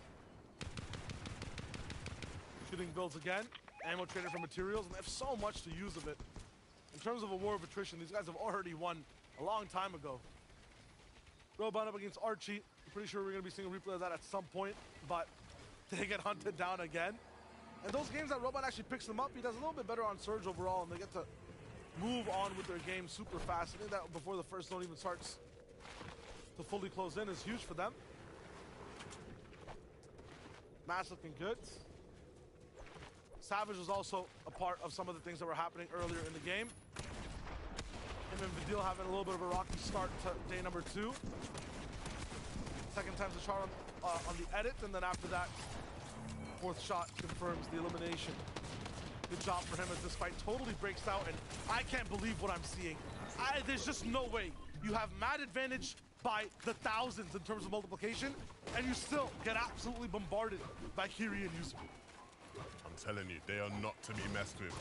Shooting builds again. Ammo trader for materials, and they have so much to use of it. In terms of a war of attrition, these guys have already won a long time ago. Robot up against Archie. I'm pretty sure we're going to be seeing a replay of that at some point, but they get hunted down again. And those games that Robot actually picks them up, he does a little bit better on Surge overall, and they get to move on with their game super fast. I think that before the first zone even starts to fully close in is huge for them. Mass looking good. Savage was also a part of some of the things that were happening earlier in the game. Him and Vidil having a little bit of a rocky start to day number 2. Second time's the chart on the edit, and then after that, 4th shot confirms the elimination. Good job for him as this fight totally breaks out, and I can't believe what I'm seeing. There's just no way. You have mad advantage by the thousands in terms of multiplication, and you still get absolutely bombarded by Kiri and Yuzu. I'm telling you, they are not to be messed with.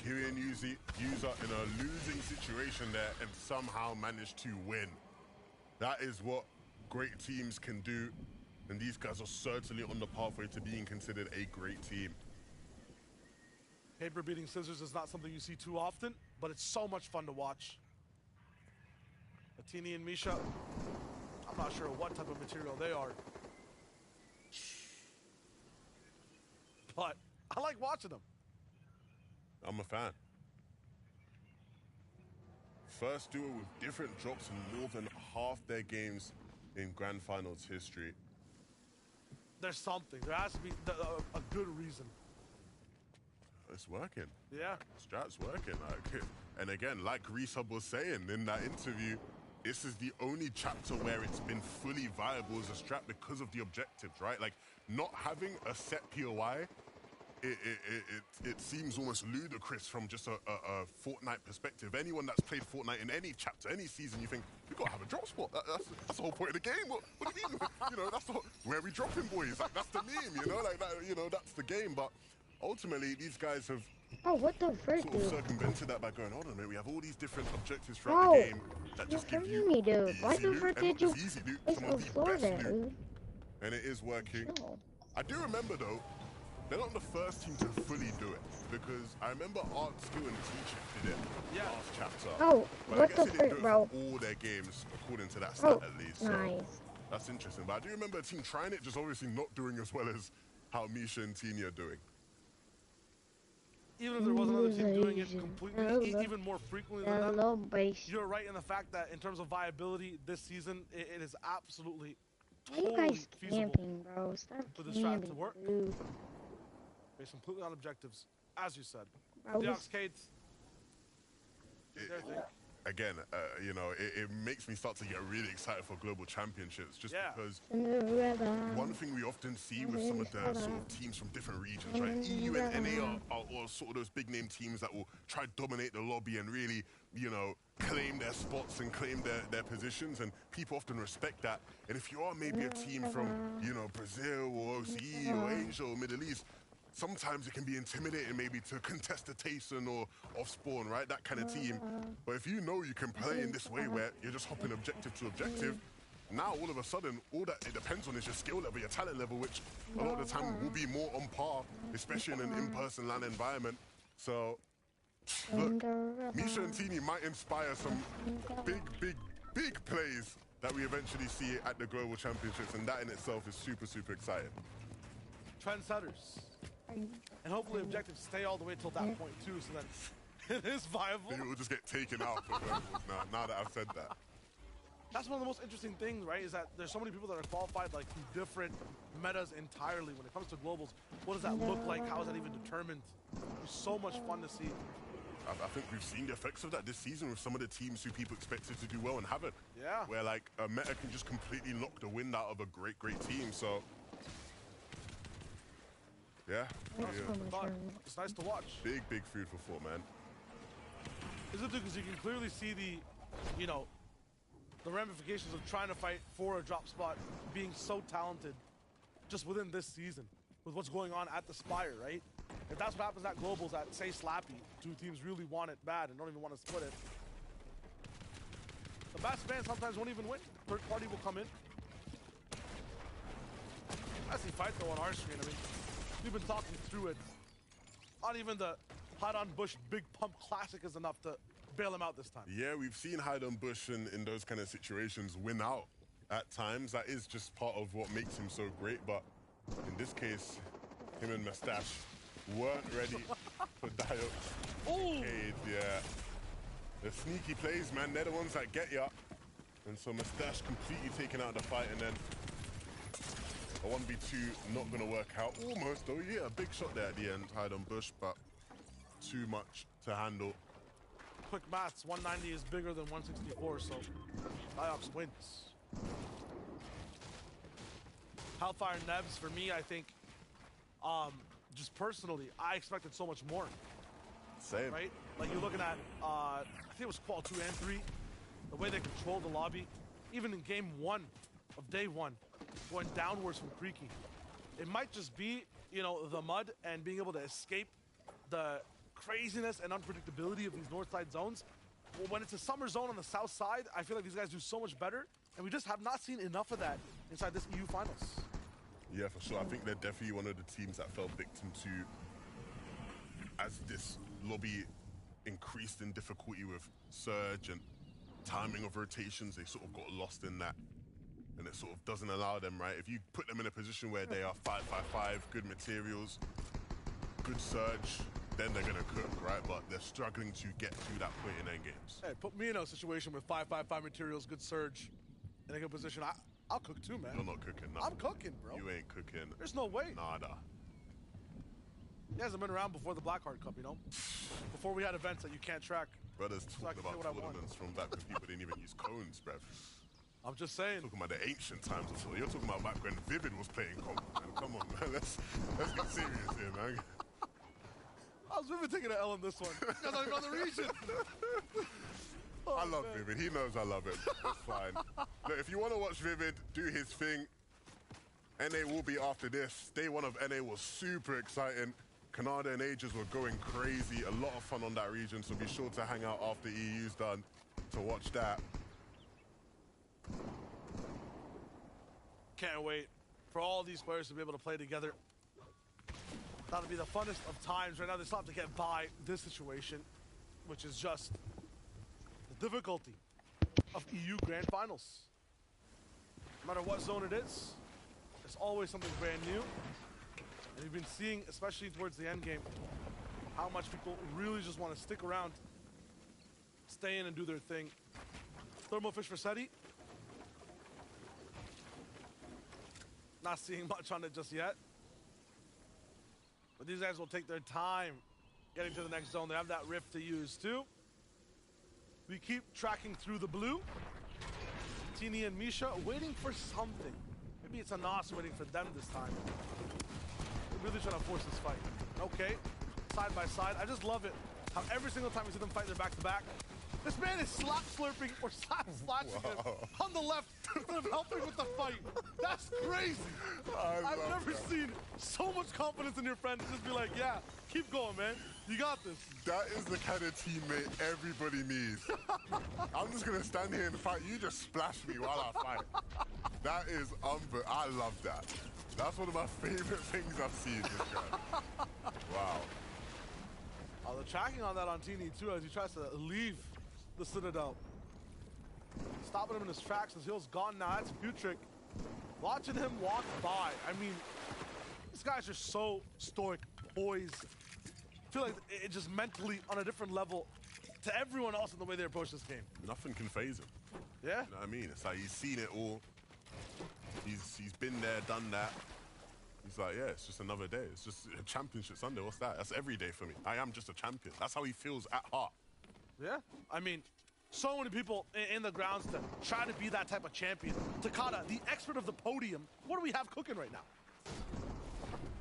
Kiri and Yuzu are in a losing situation there and somehow managed to win. That is what great teams can do, and these guys are certainly on the pathway to being considered a great team. Paper beating scissors is not something you see too often, but it's so much fun to watch. Atini and Misha, I'm not sure what type of material they are, but I like watching them. I'm a fan. First duo with different drops in more than half their games in Grand Finals history. There's something. There has to be a good reason. It's working. Yeah. Strat's working. And again, like Resub was saying in that interview, this is the only chapter where it's been fully viable as a strat because of the objectives, right? Like, not having a set POI, it seems almost ludicrous from just a Fortnite perspective. Anyone that's played Fortnite in any chapter, any season, you think, we gotta have a drop spot. That's the whole point of the game. What do you mean? You know, that's where we dropping, boys. Like, that's the meme, you know? Like, that, you know, that's the game. But ultimately, these guys have Oh, what the frick, sort of dude? circumvented that by going, hold on a minute, we have all these different objectives throughout the game that just give you me, dude. easy Why the loot, frick and did not you? just easy loot, It's some on of the the floor best there, loot. dude. And it is working. Chill. I do remember, though, they're not the first team to fully do it, because I remember Art, Skill, and Teacher did it last chapter. Oh, but what I guess the they didn't frick, do it bro? for all their games, according to that stat, Oh, at least. So nice. that's interesting. But I do remember a team trying it, just obviously not doing as well as how Misha and Tini are doing. Even if there was another team doing it completely, even more frequently than them, you're right in the fact that in terms of viability this season, it is absolutely Why you totally guys feasible camping, bro? Stop for this strat camping, to work. dude. Based completely on objectives, as you said. Bro, The this- Oxcades, their thing. Again, you know, it makes me start to get really excited for global championships, just because one thing we often see with some of the sort of teams from different regions, right? EU and NA are sort of those big name teams that will try to dominate the lobby and really you know, claim their spots and claim their positions, and people often respect that. And if you are maybe a team from, you know, Brazil or OCE or Asia or Middle East, sometimes it can be intimidating maybe to contest a Tayson or off-spawn, right? That kind of team. But if you know you can play in this way where you're just hopping objective to objective, now all of a sudden, all that it depends on is your skill level, your talent level, which a lot of the time will be more on par, especially in an in-person LAN environment. So, look, Misha and Tini might inspire some big plays that we eventually see at the Global Championships, and that in itself is super, super exciting. Trendsetters. And hopefully objectives stay all the way till that point too, so that it is viable. It will just get taken out for globals now that I've said that. That's one of the most interesting things, right? Is that there's so many people that are qualified like from different metas entirely. When it comes to globals, what does that look like? How is that even determined? It's so much fun to see. I think we've seen the effects of that this season with some of the teams who people expected to do well and haven't. Yeah. Where like a meta can just completely knock the wind out of a great team. So yeah. It's nice to watch. Big food for thought, man. Is it because you can clearly see the, you know, the ramifications of trying to fight for a drop spot, being so talented just within this season with what's going on at the Spire, right? If that's what happens at Globals at, say, Slappy, two teams really want it bad and don't even want to split it, the best fans sometimes won't even win. Third party will come in. That's the fight, though, on our screen. I mean, we've been talking through it. Not even the Hide on Bush Big Pump Classic is enough to bail him out this time. Yeah, we've seen Hide on Bush in those kind of situations win out at times. That is just part of what makes him so great. But in this case, him and Mustache weren't ready for Diok's arcade. Yeah. The sneaky plays, man, they're the ones that get ya. And so Mustache completely taken out of the fight, and then a 1v2 not gonna work out. Almost though, yeah, a big shot there at the end, Hide on Bush, but too much to handle. Quick maths, 190 is bigger than 164, so Diox wins. Hellfire Nebs, for me, I think, just personally, I expected so much more. Same. Right? Like you're looking at, I think it was Qual 2 and 3, the way they controlled the lobby, even in game 1 of day 1, going downwards from Creaky. It might just be, you know, the mud and being able to escape the craziness and unpredictability of these north side zones. Well, when it's a summer zone on the south side, I feel like these guys do so much better, and we just have not seen enough of that inside this EU finals. Yeah, for sure. I think they're definitely one of the teams that fell victim to, as this lobby increased in difficulty with surge and timing of rotations, they sort of got lost in that. And it sort of doesn't allow them, right? If you put them in a position where they are 5-5-5, good materials, good surge, then they're gonna cook, right? But they're struggling to get to that point in end games. Hey, put me in a situation with 5-5-5 materials, good surge, in a good position. I'll cook too, man. You're not cooking, no. I'm cooking, bro. You ain't cooking. There's no way. Nada. He hasn't been around before the Blackheart Cup, you know? Before we had events that you can't track. Brothers So I talking can say about what I want. tournaments from back when people didn't even use cones, bruv. I'm just saying. Talking about the ancient times. So you're talking about back when Vivid was playing comp, man. Come on, man. Let's get serious here, man. I was really taking an L in this one. That's not even on the region. Oh, I love man. Vivid. He knows I love it. It's fine. Look, if you want to watch Vivid do his thing, NA will be after this. Day 1 of NA was super exciting. Canada and Ages were going crazy. A lot of fun on that region, so be sure to hang out after EU's done to watch that. Can't wait for all these players to be able to play together. That'll be the funnest of times. Right now, they still have to get by this situation, which is just the difficulty of EU Grand Finals. No matter what zone it is, there's always something brand new. And you've been seeing, especially towards the end game, how much people really just want to stick around, stay in and do their thing. Thermal Fish for SETI. Not seeing much on it just yet. But these guys will take their time getting to the next zone. They have that rift to use too. We keep tracking through the blue. Tini and Misha waiting for something. Maybe it's a Nos waiting for them this time. They're really trying to force this fight. Okay, side by side. I just love it. How every single time we see them fight, they're back to back. This man is slap slurping or slap slashing him on the left instead of helping with the fight. That's crazy. I've never seen so much confidence in your friend to just be like, yeah, keep going, man. You got this. That is the kind of teammate everybody needs. I'm just going to stand here and fight. You just splash me while I fight. That is I love that. That's one of my favorite things I've seen this guy. Wow. Oh, the tracking on that on Tini too as he tries to leave the Citadel. Stopping him in his tracks. His heel's gone now. That's Putrick. Watching him walk by. I mean, these guys are so stoic, poised. I feel like it just mentally on a different level to everyone else in the way they approach this game. Nothing can phase him. Yeah? You know what I mean? It's like he's seen it all. He's been there, done that. He's like, yeah, it's just another day. It's just a championship Sunday. What's that? That's every day for me. I am just a champion. That's how he feels at heart. Yeah, I mean, so many people in the grounds to try to be that type of champion. Takada, the expert of the podium. What do we have cooking right now?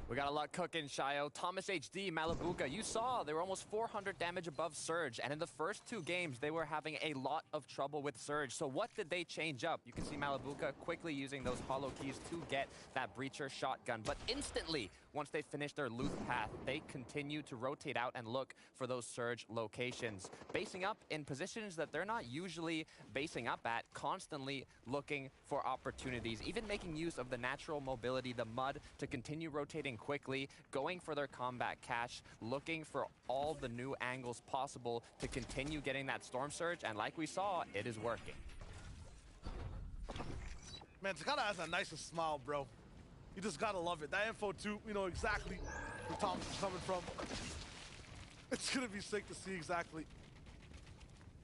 We got a lot cooking, Shayo. Thomas HD, Malabuka, you saw they were almost 400 damage above Surge, and in the first 2 games, they were having a lot of trouble with Surge. So what did they change up? You can see Malabuka quickly using those hollow keys to get that Breacher shotgun, but instantly, once they finish their loot path, they continue to rotate out and look for those Surge locations, basing up in positions that they're not usually basing up at, constantly looking for opportunities, even making use of the natural mobility, the mud, to continue rotating quickly, going for their combat cache, looking for all the new angles possible to continue getting that Storm Surge, and like we saw, it is working. Man, Takada has a nicest smile, bro. You just gotta love it. That info too, you know exactly where Thomas is coming from. It's gonna be sick to see exactly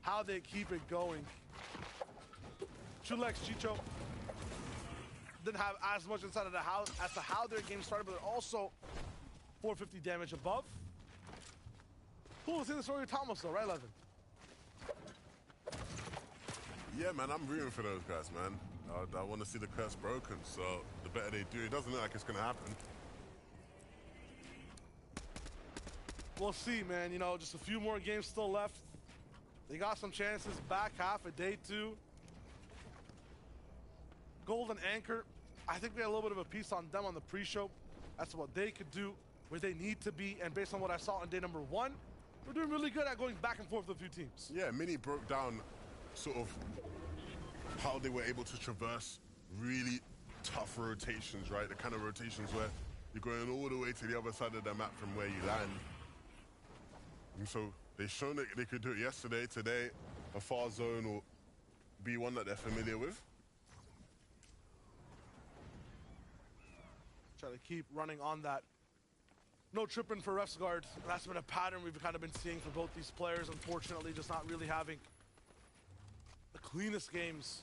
how they keep it going. Chulex, Chicho didn't have as much inside of the house as to how their game started, but they're also 450 damage above. Cool to see the story of Thomas though, right, Levin? Yeah, man, I'm rooting for those guys, man. I want to see the curse broken, so the better they do, it doesn't look like it's going to happen. We'll see, man. You know, just a few more games still left. They got some chances back half of day 2. Golden Anchor, I think we had a little bit of a piece on them on the pre-show. That's what they could do, where they need to be, and based on what I saw on day number 1, we're doing really good at going back and forth with a few teams. Yeah, Mini broke down sort of how they were able to traverse really tough rotations, right? The kind of rotations where you're going all the way to the other side of the map from where you land. And so they've shown that they could do it yesterday. Today, a far zone will be one that they're familiar with. Try to keep running on that. No tripping for ref's guard. That's been a pattern we've kind of been seeing for both these players, unfortunately, just not really having the cleanest games.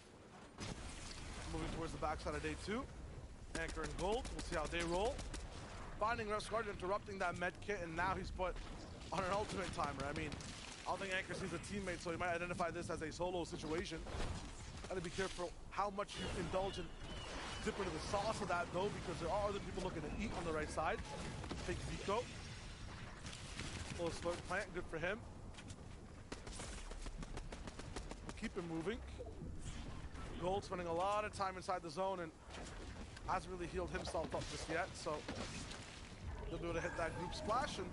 Moving towards the backside of day 2. Anchor and Gold, we'll see how they roll. Finding ref's guard, interrupting that med kit, and now he's put on an ultimate timer. I mean, I don't think Anchor sees a teammate, so he might identify this as a solo situation. Gotta be careful how much you indulge in dip into the sauce of that though, because there are other people looking to eat on the right side. Big Vico. Little slow plant, good for him. Keep him moving. Gold spending a lot of time inside the zone and hasn't really healed himself up just yet, so he'll be able to hit that group splash and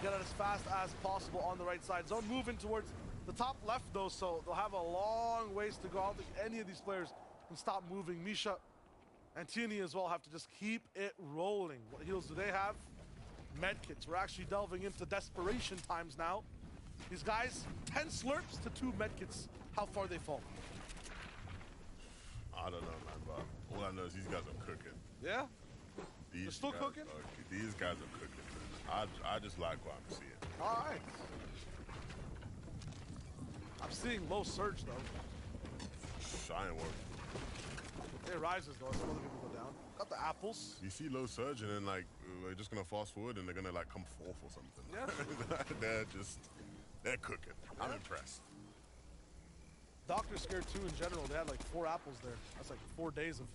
get it as fast as possible on the right side zone. Moving towards the top left though, so they'll have a long ways to go. I don't think any of these players can stop moving. Misha and Tierney as well have to just keep it rolling. What heals do they have? Medkits. We're actually delving into desperation times now. These guys, 10 slurps to 2 medkits. How far they fall? I don't know, man, but all I know is these guys are cooking. Yeah? They're still cooking? These guys are cooking, man. I just like what I'm seeing. All right. I'm seeing low surge, though. I ain't working. It rises, though. Some other people go down. Got the apples. You see low surge, and then, like, we're just going to fast forward, and they're going to, like, come 4th or something. Yeah. They're cooking. I'm impressed. Doctor Scared 2 in general, they had, like, 4 apples there. That's, like, 4 days of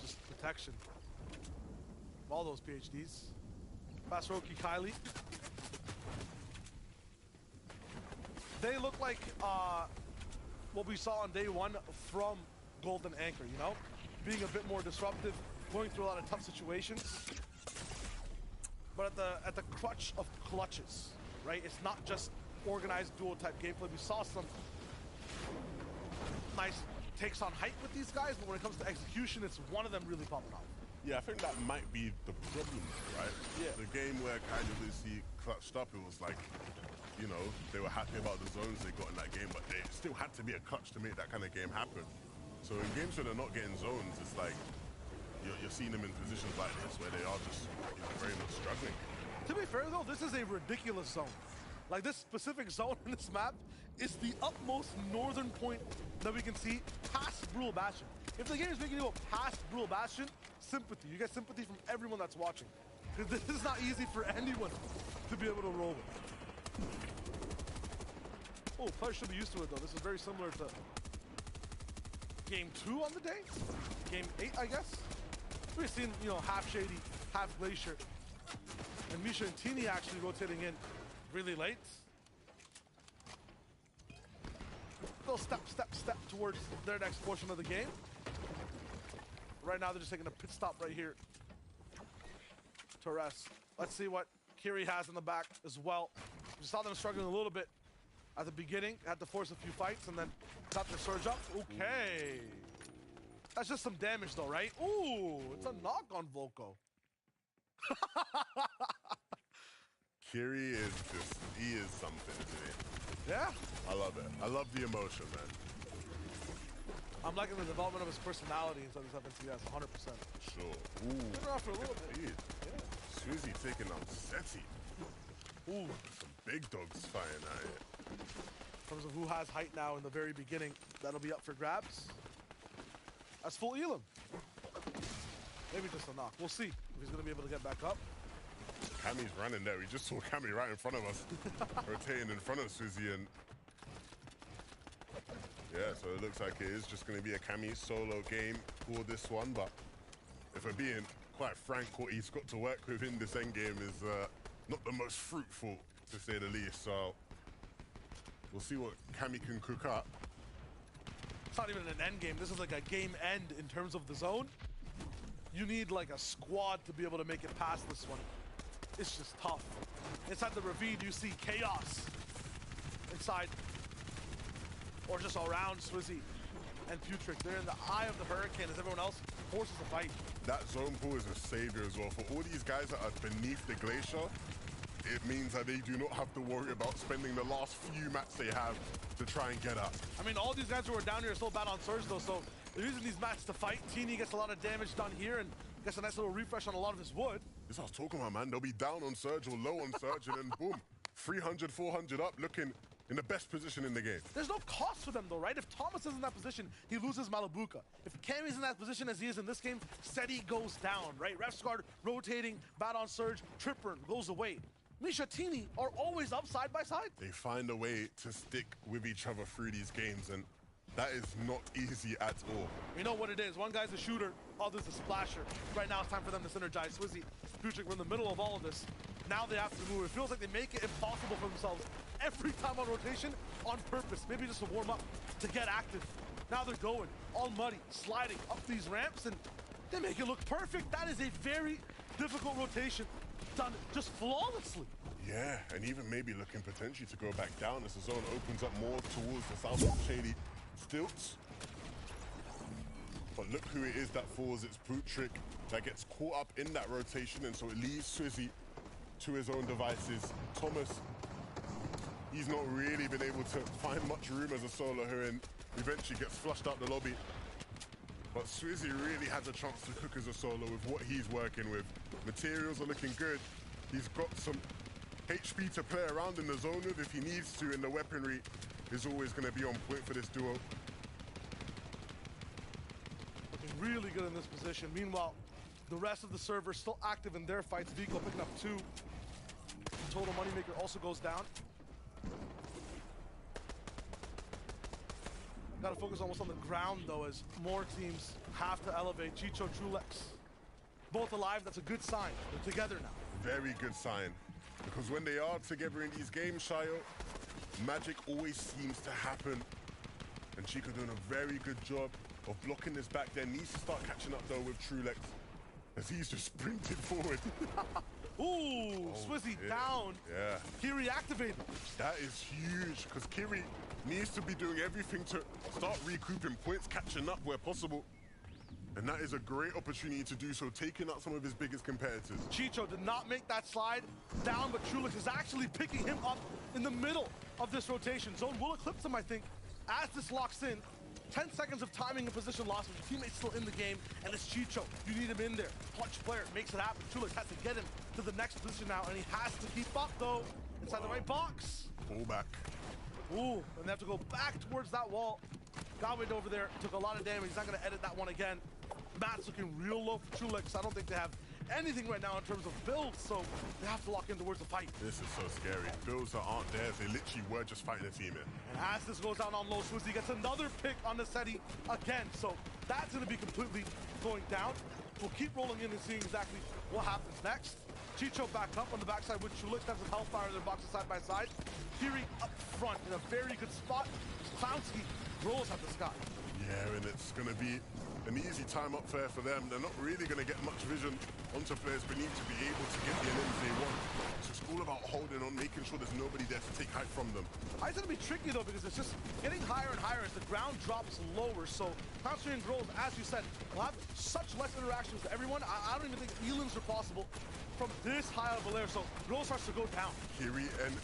just protection. All those PhDs. Fast Roki Kylie. they look like what we saw on day one from Golden Anchor, you know? Being a bit more disruptive, going through a lot of tough situations. But at the crutch of clutches, right? It's not just organized duo type gameplay. We saw some nice takes on height with these guys, but when it comes to execution, it's one of them really popping off. Yeah, I think that might be the problem, right? Yeah. The game where kind of Lucy clutched up, it was like, you know, they were happy about the zones they got in that game, but they still had to be a clutch to make that kind of game happen. So in games where they're not getting zones, it's like you're seeing them in positions like this where they are just, you know, very much struggling. To be fair though, this is a ridiculous zone. Like this specific zone in this map is the utmost northern point that we can see past Brutal Bastion. If the game is making you go past Brutal Bastion, sympathy. You get sympathy from everyone that's watching. Because this is not easy for anyone to be able to roll with. Oh, players should be used to it though. This is very similar to game 2 on the day. Game 8, I guess. We've seen, you know, half Shady, half Glacier. And Misha and Teeny actually rotating in really late. They'll step towards their next portion of the game. Right now, they're just taking a pit stop right here to rest. Let's see what Kiri has in the back as well. We saw them struggling a little bit at the beginning. Had to force a few fights and then got their surge up. Okay. That's just some damage though, right? Ooh, it's a knock on Volko. Kiri is just, he is something, isn't he? Yeah. I love it. I love the emotion, man. I'm liking the development of his personality inside this FNCS, 100%. Sure. Ooh. Been around for a little bit. Yeah. Swizzy taking on Seti. Ooh. Some big dogs fighting out here. In terms of who has height now in the very beginning, that'll be up for grabs. That's full Elam. Maybe just a knock. We'll see if he's going to be able to get back up. Cammy's running there. We just saw Cammy right in front of us. Rotating in front of Swizzy and... Yeah, so it looks like it is just going to be a Cammy solo game for this one, but if we're being quite frank, what he's got to work with in this endgame is not the most fruitful, to say the least, so we'll see what Cammy can cook up. It's not even an end game. This is like a game end in terms of the zone. You need like a squad to be able to make it past this one. It's just tough. Inside the ravine, you see chaos. Inside, or just around Swizzy and Putrick. They're in the eye of the hurricane as everyone else forces a fight. That zone pool is a savior as well. For all these guys that are beneath the glacier, it means that they do not have to worry about spending the last few mats they have to try and get up. I mean, all these guys who are down here are still bad on Surge though, so they're using these mats to fight. Teeny gets a lot of damage done here and gets a nice little refresh on a lot of his wood. This is what I was talking about, man. They'll be down on Surge or low on Surge, and then boom, 300, 400 up, looking in the best position in the game. There's no cost for them though, right? If Thomas is in that position, he loses Malibuka. If Cammy's in that position as he is in this game, Seti goes down, right? Refsguard rotating, bad on Surge, Tripper goes away. Misha, Teeny are always up side by side. They find a way to stick with each other through these games, and that is not easy at all. We know what it is. One guy's a shooter, other's a splasher. Right now it's time for them to synergize. Swizzy, Putrick, we're in the middle of all of this. Now they have to move. It feels like they make it impossible for themselves every time on rotation on purpose. Maybe just to warm up, to get active. Now they're going, all muddy, sliding up these ramps, and they make it look perfect. That is a very difficult rotation, done just flawlessly. Yeah, and even maybe looking potentially to go back down as the zone opens up more towards the south of Shady Stilts. But look who it is that falls. It's Putrick that gets caught up in that rotation, and so it leaves Swizzy to his own devices. Thomas, he's not really been able to find much room as a solo here, and eventually gets flushed out the lobby. But Swizzy really has a chance to cook as a solo with what he's working with. Materials are looking good. He's got some HP to play around in the zone with if he needs to, and the weaponry is always going to be on point for this duo. Looking really good in this position. Meanwhile, the rest of the server still active in their fights. Vico picking up 2. Total Moneymaker also goes down. Got to focus almost on the ground though, as more teams have to elevate. Chicho, Trulex, both alive. That's a good sign. They're together now. Very good sign. Because when they are together in these games, Shayo, magic always seems to happen. And Chico doing a very good job of blocking this back there. Needs to start catching up though with Trulex as he's just sprinted forward. Ooh, Swizzy down. Yeah. Kiri activated. That is huge because Kiri needs to be doing everything to start recouping points, catching up where possible. And that is a great opportunity to do so, taking out some of his biggest competitors. Chicho did not make that slide down, but Trulex is actually picking him up in the middle of this rotation. Zone will eclipse him, I think, as this locks in. 10 seconds of timing and position loss, with your teammates still in the game, and it's Chicho. You need him in there. Clutch player makes it happen. Trulex has to get him to the next position now, and he has to keep up, though, inside the right box. Pull back. Ooh, and they have to go back towards that wall. Godwin over there took a lot of damage. He's not going to edit that one again. Matt's looking real low for Trulex. I don't think they have anything right now in terms of builds, so they have to lock in towards the fight. This is so scary. Builds that aren't there. They literally were just fighting a team in. And as this goes down on low, Swizzy gets another pick on the Seti again, so that's going to be completely going down. We'll keep rolling in and seeing exactly what happens next. Chicho back up on the backside with Trulex. Has some Hellfire in their boxes side by side. Kiri up front in a very good spot. Clownski rolls at the sky. Yeah, and it's going to be an easy time up there for them. They're not really going to get much vision onto players beneath to be able to get the enemies they want. So it's all about holding on, making sure there's nobody there to take height from them. It's going to be tricky though, because it's just getting higher and higher as the ground drops lower. So Clownski and Grove, as you said, will have such less interactions with everyone. I don't even think elims are possible from this high of a layer. So Grove starts to go down. Kiri and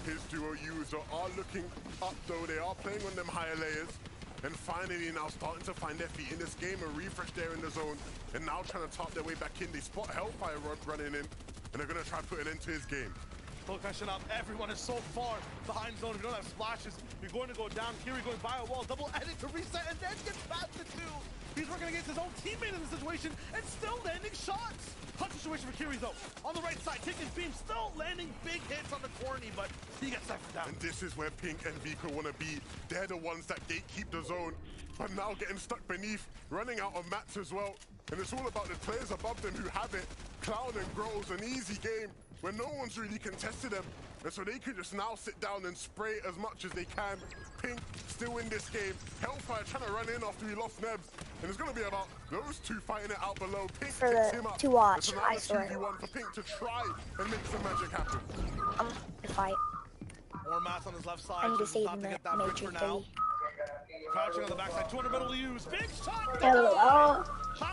his duo user are looking up though. They are playing on them higher layers. And finally now starting to find their feet in this game. A refresh there in the zone. And now trying to top their way back in. They spot Hellfire running in. And they're going to try to put an end to his game. Full catching up. Everyone is so far behind zone. If you don't have splashes, you're going to go down. Kiri going by a wall. Double edit to reset. And then gets past the two. He's working against his own teammate in this situation. And still landing shots. Clutch situation for Kiri though. On the right side, taking beam, still landing big hits on the corny, but he gets that down. And this is where Pink and Vika want to be. They're the ones that gatekeep the zone, but now getting stuck beneath, running out of mats as well. And it's all about the players above them who have it. Clown and Grows, an easy game where no one's really contested them. And so they can just now sit down and spray as much as they can. Pink still in this game. Hellfire trying to run in after he lost Nebs. And it's going to be about those two fighting it out below. Pink picks him up. To watch, it's I swear. 2v1 for Pink to try and make some magic happen. To fight. More Matt on his left side. I'm Just not deceiving to the get that pick for now. Crouching on the backside, 200 metal to use. Big shot! Hello.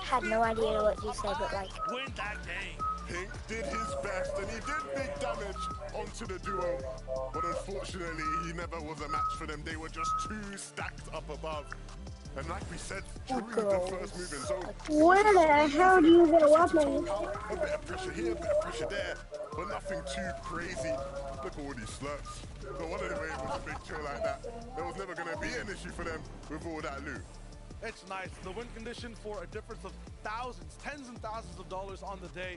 Had no idea what you said, but like. Win that game. Pink did his best and he did big damage onto the duo, but unfortunately he never was a match for them. They were just too stacked up above. And like we said, during the first move in zone, Where the hell do you get a weapon? a bit of pressure here, a bit of pressure there, but nothing too crazy. Look at all these slurps. No wonder they were able to big kill like that. There was never going to be an issue for them with all that loot. It's nice. The win condition for a difference of thousands, tens and thousands of dollars on the day.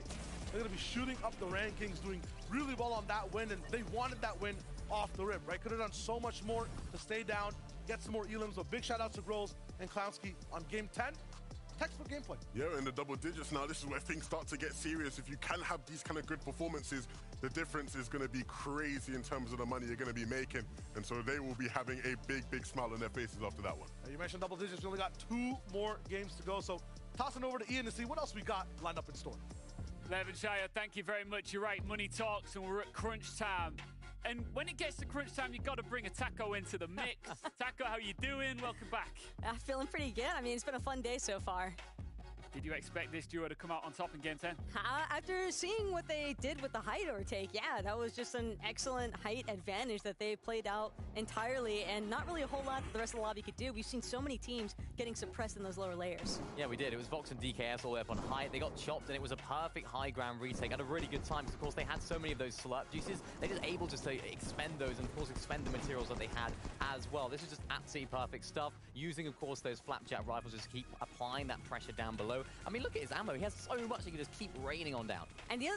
They're going to be shooting up the rankings, doing really well on that win, and they wanted that win off the rip, right? Could have done so much more to stay down, get some more elims. So big shout out to Grows and Clownski on game 10. Textbook gameplay. Yeah, in the double digits now, this is where things start to get serious. If you can have these kind of good performances, the difference is going to be crazy in terms of the money you're going to be making. And so they will be having a big, big smile on their faces after that one. You mentioned double digits. We only got 2 more games to go. So tossing over to Ian to see what else we got lined up in store. Levenshire, thank you very much. You're right, money talks, and we're at crunch time. And when it gets to crunch time, you've got to bring a Taco into the mix. Taco, how you doing? Welcome back. Feeling pretty good. I mean, it's been a fun day so far. Did you expect this duo to come out on top in Game 10? After seeing what they did with the height overtake, yeah, that was just an excellent height advantage that they played out entirely, and not really a whole lot that the rest of the lobby could do. We've seen so many teams getting suppressed in those lower layers. Yeah, we did. It was Vox and DKS all the way up on height. They got chopped, and it was a perfect high ground retake. Had a really good time because, of course, they had so many of those slurp juices. They're just able just to expend those and, of course, expend the materials that they had as well. This is just absolutely perfect stuff. Using, of course, those flapjack rifles just keep applying that pressure down below. I mean, look at his ammo. He has so much he can just keep raining on down. And the other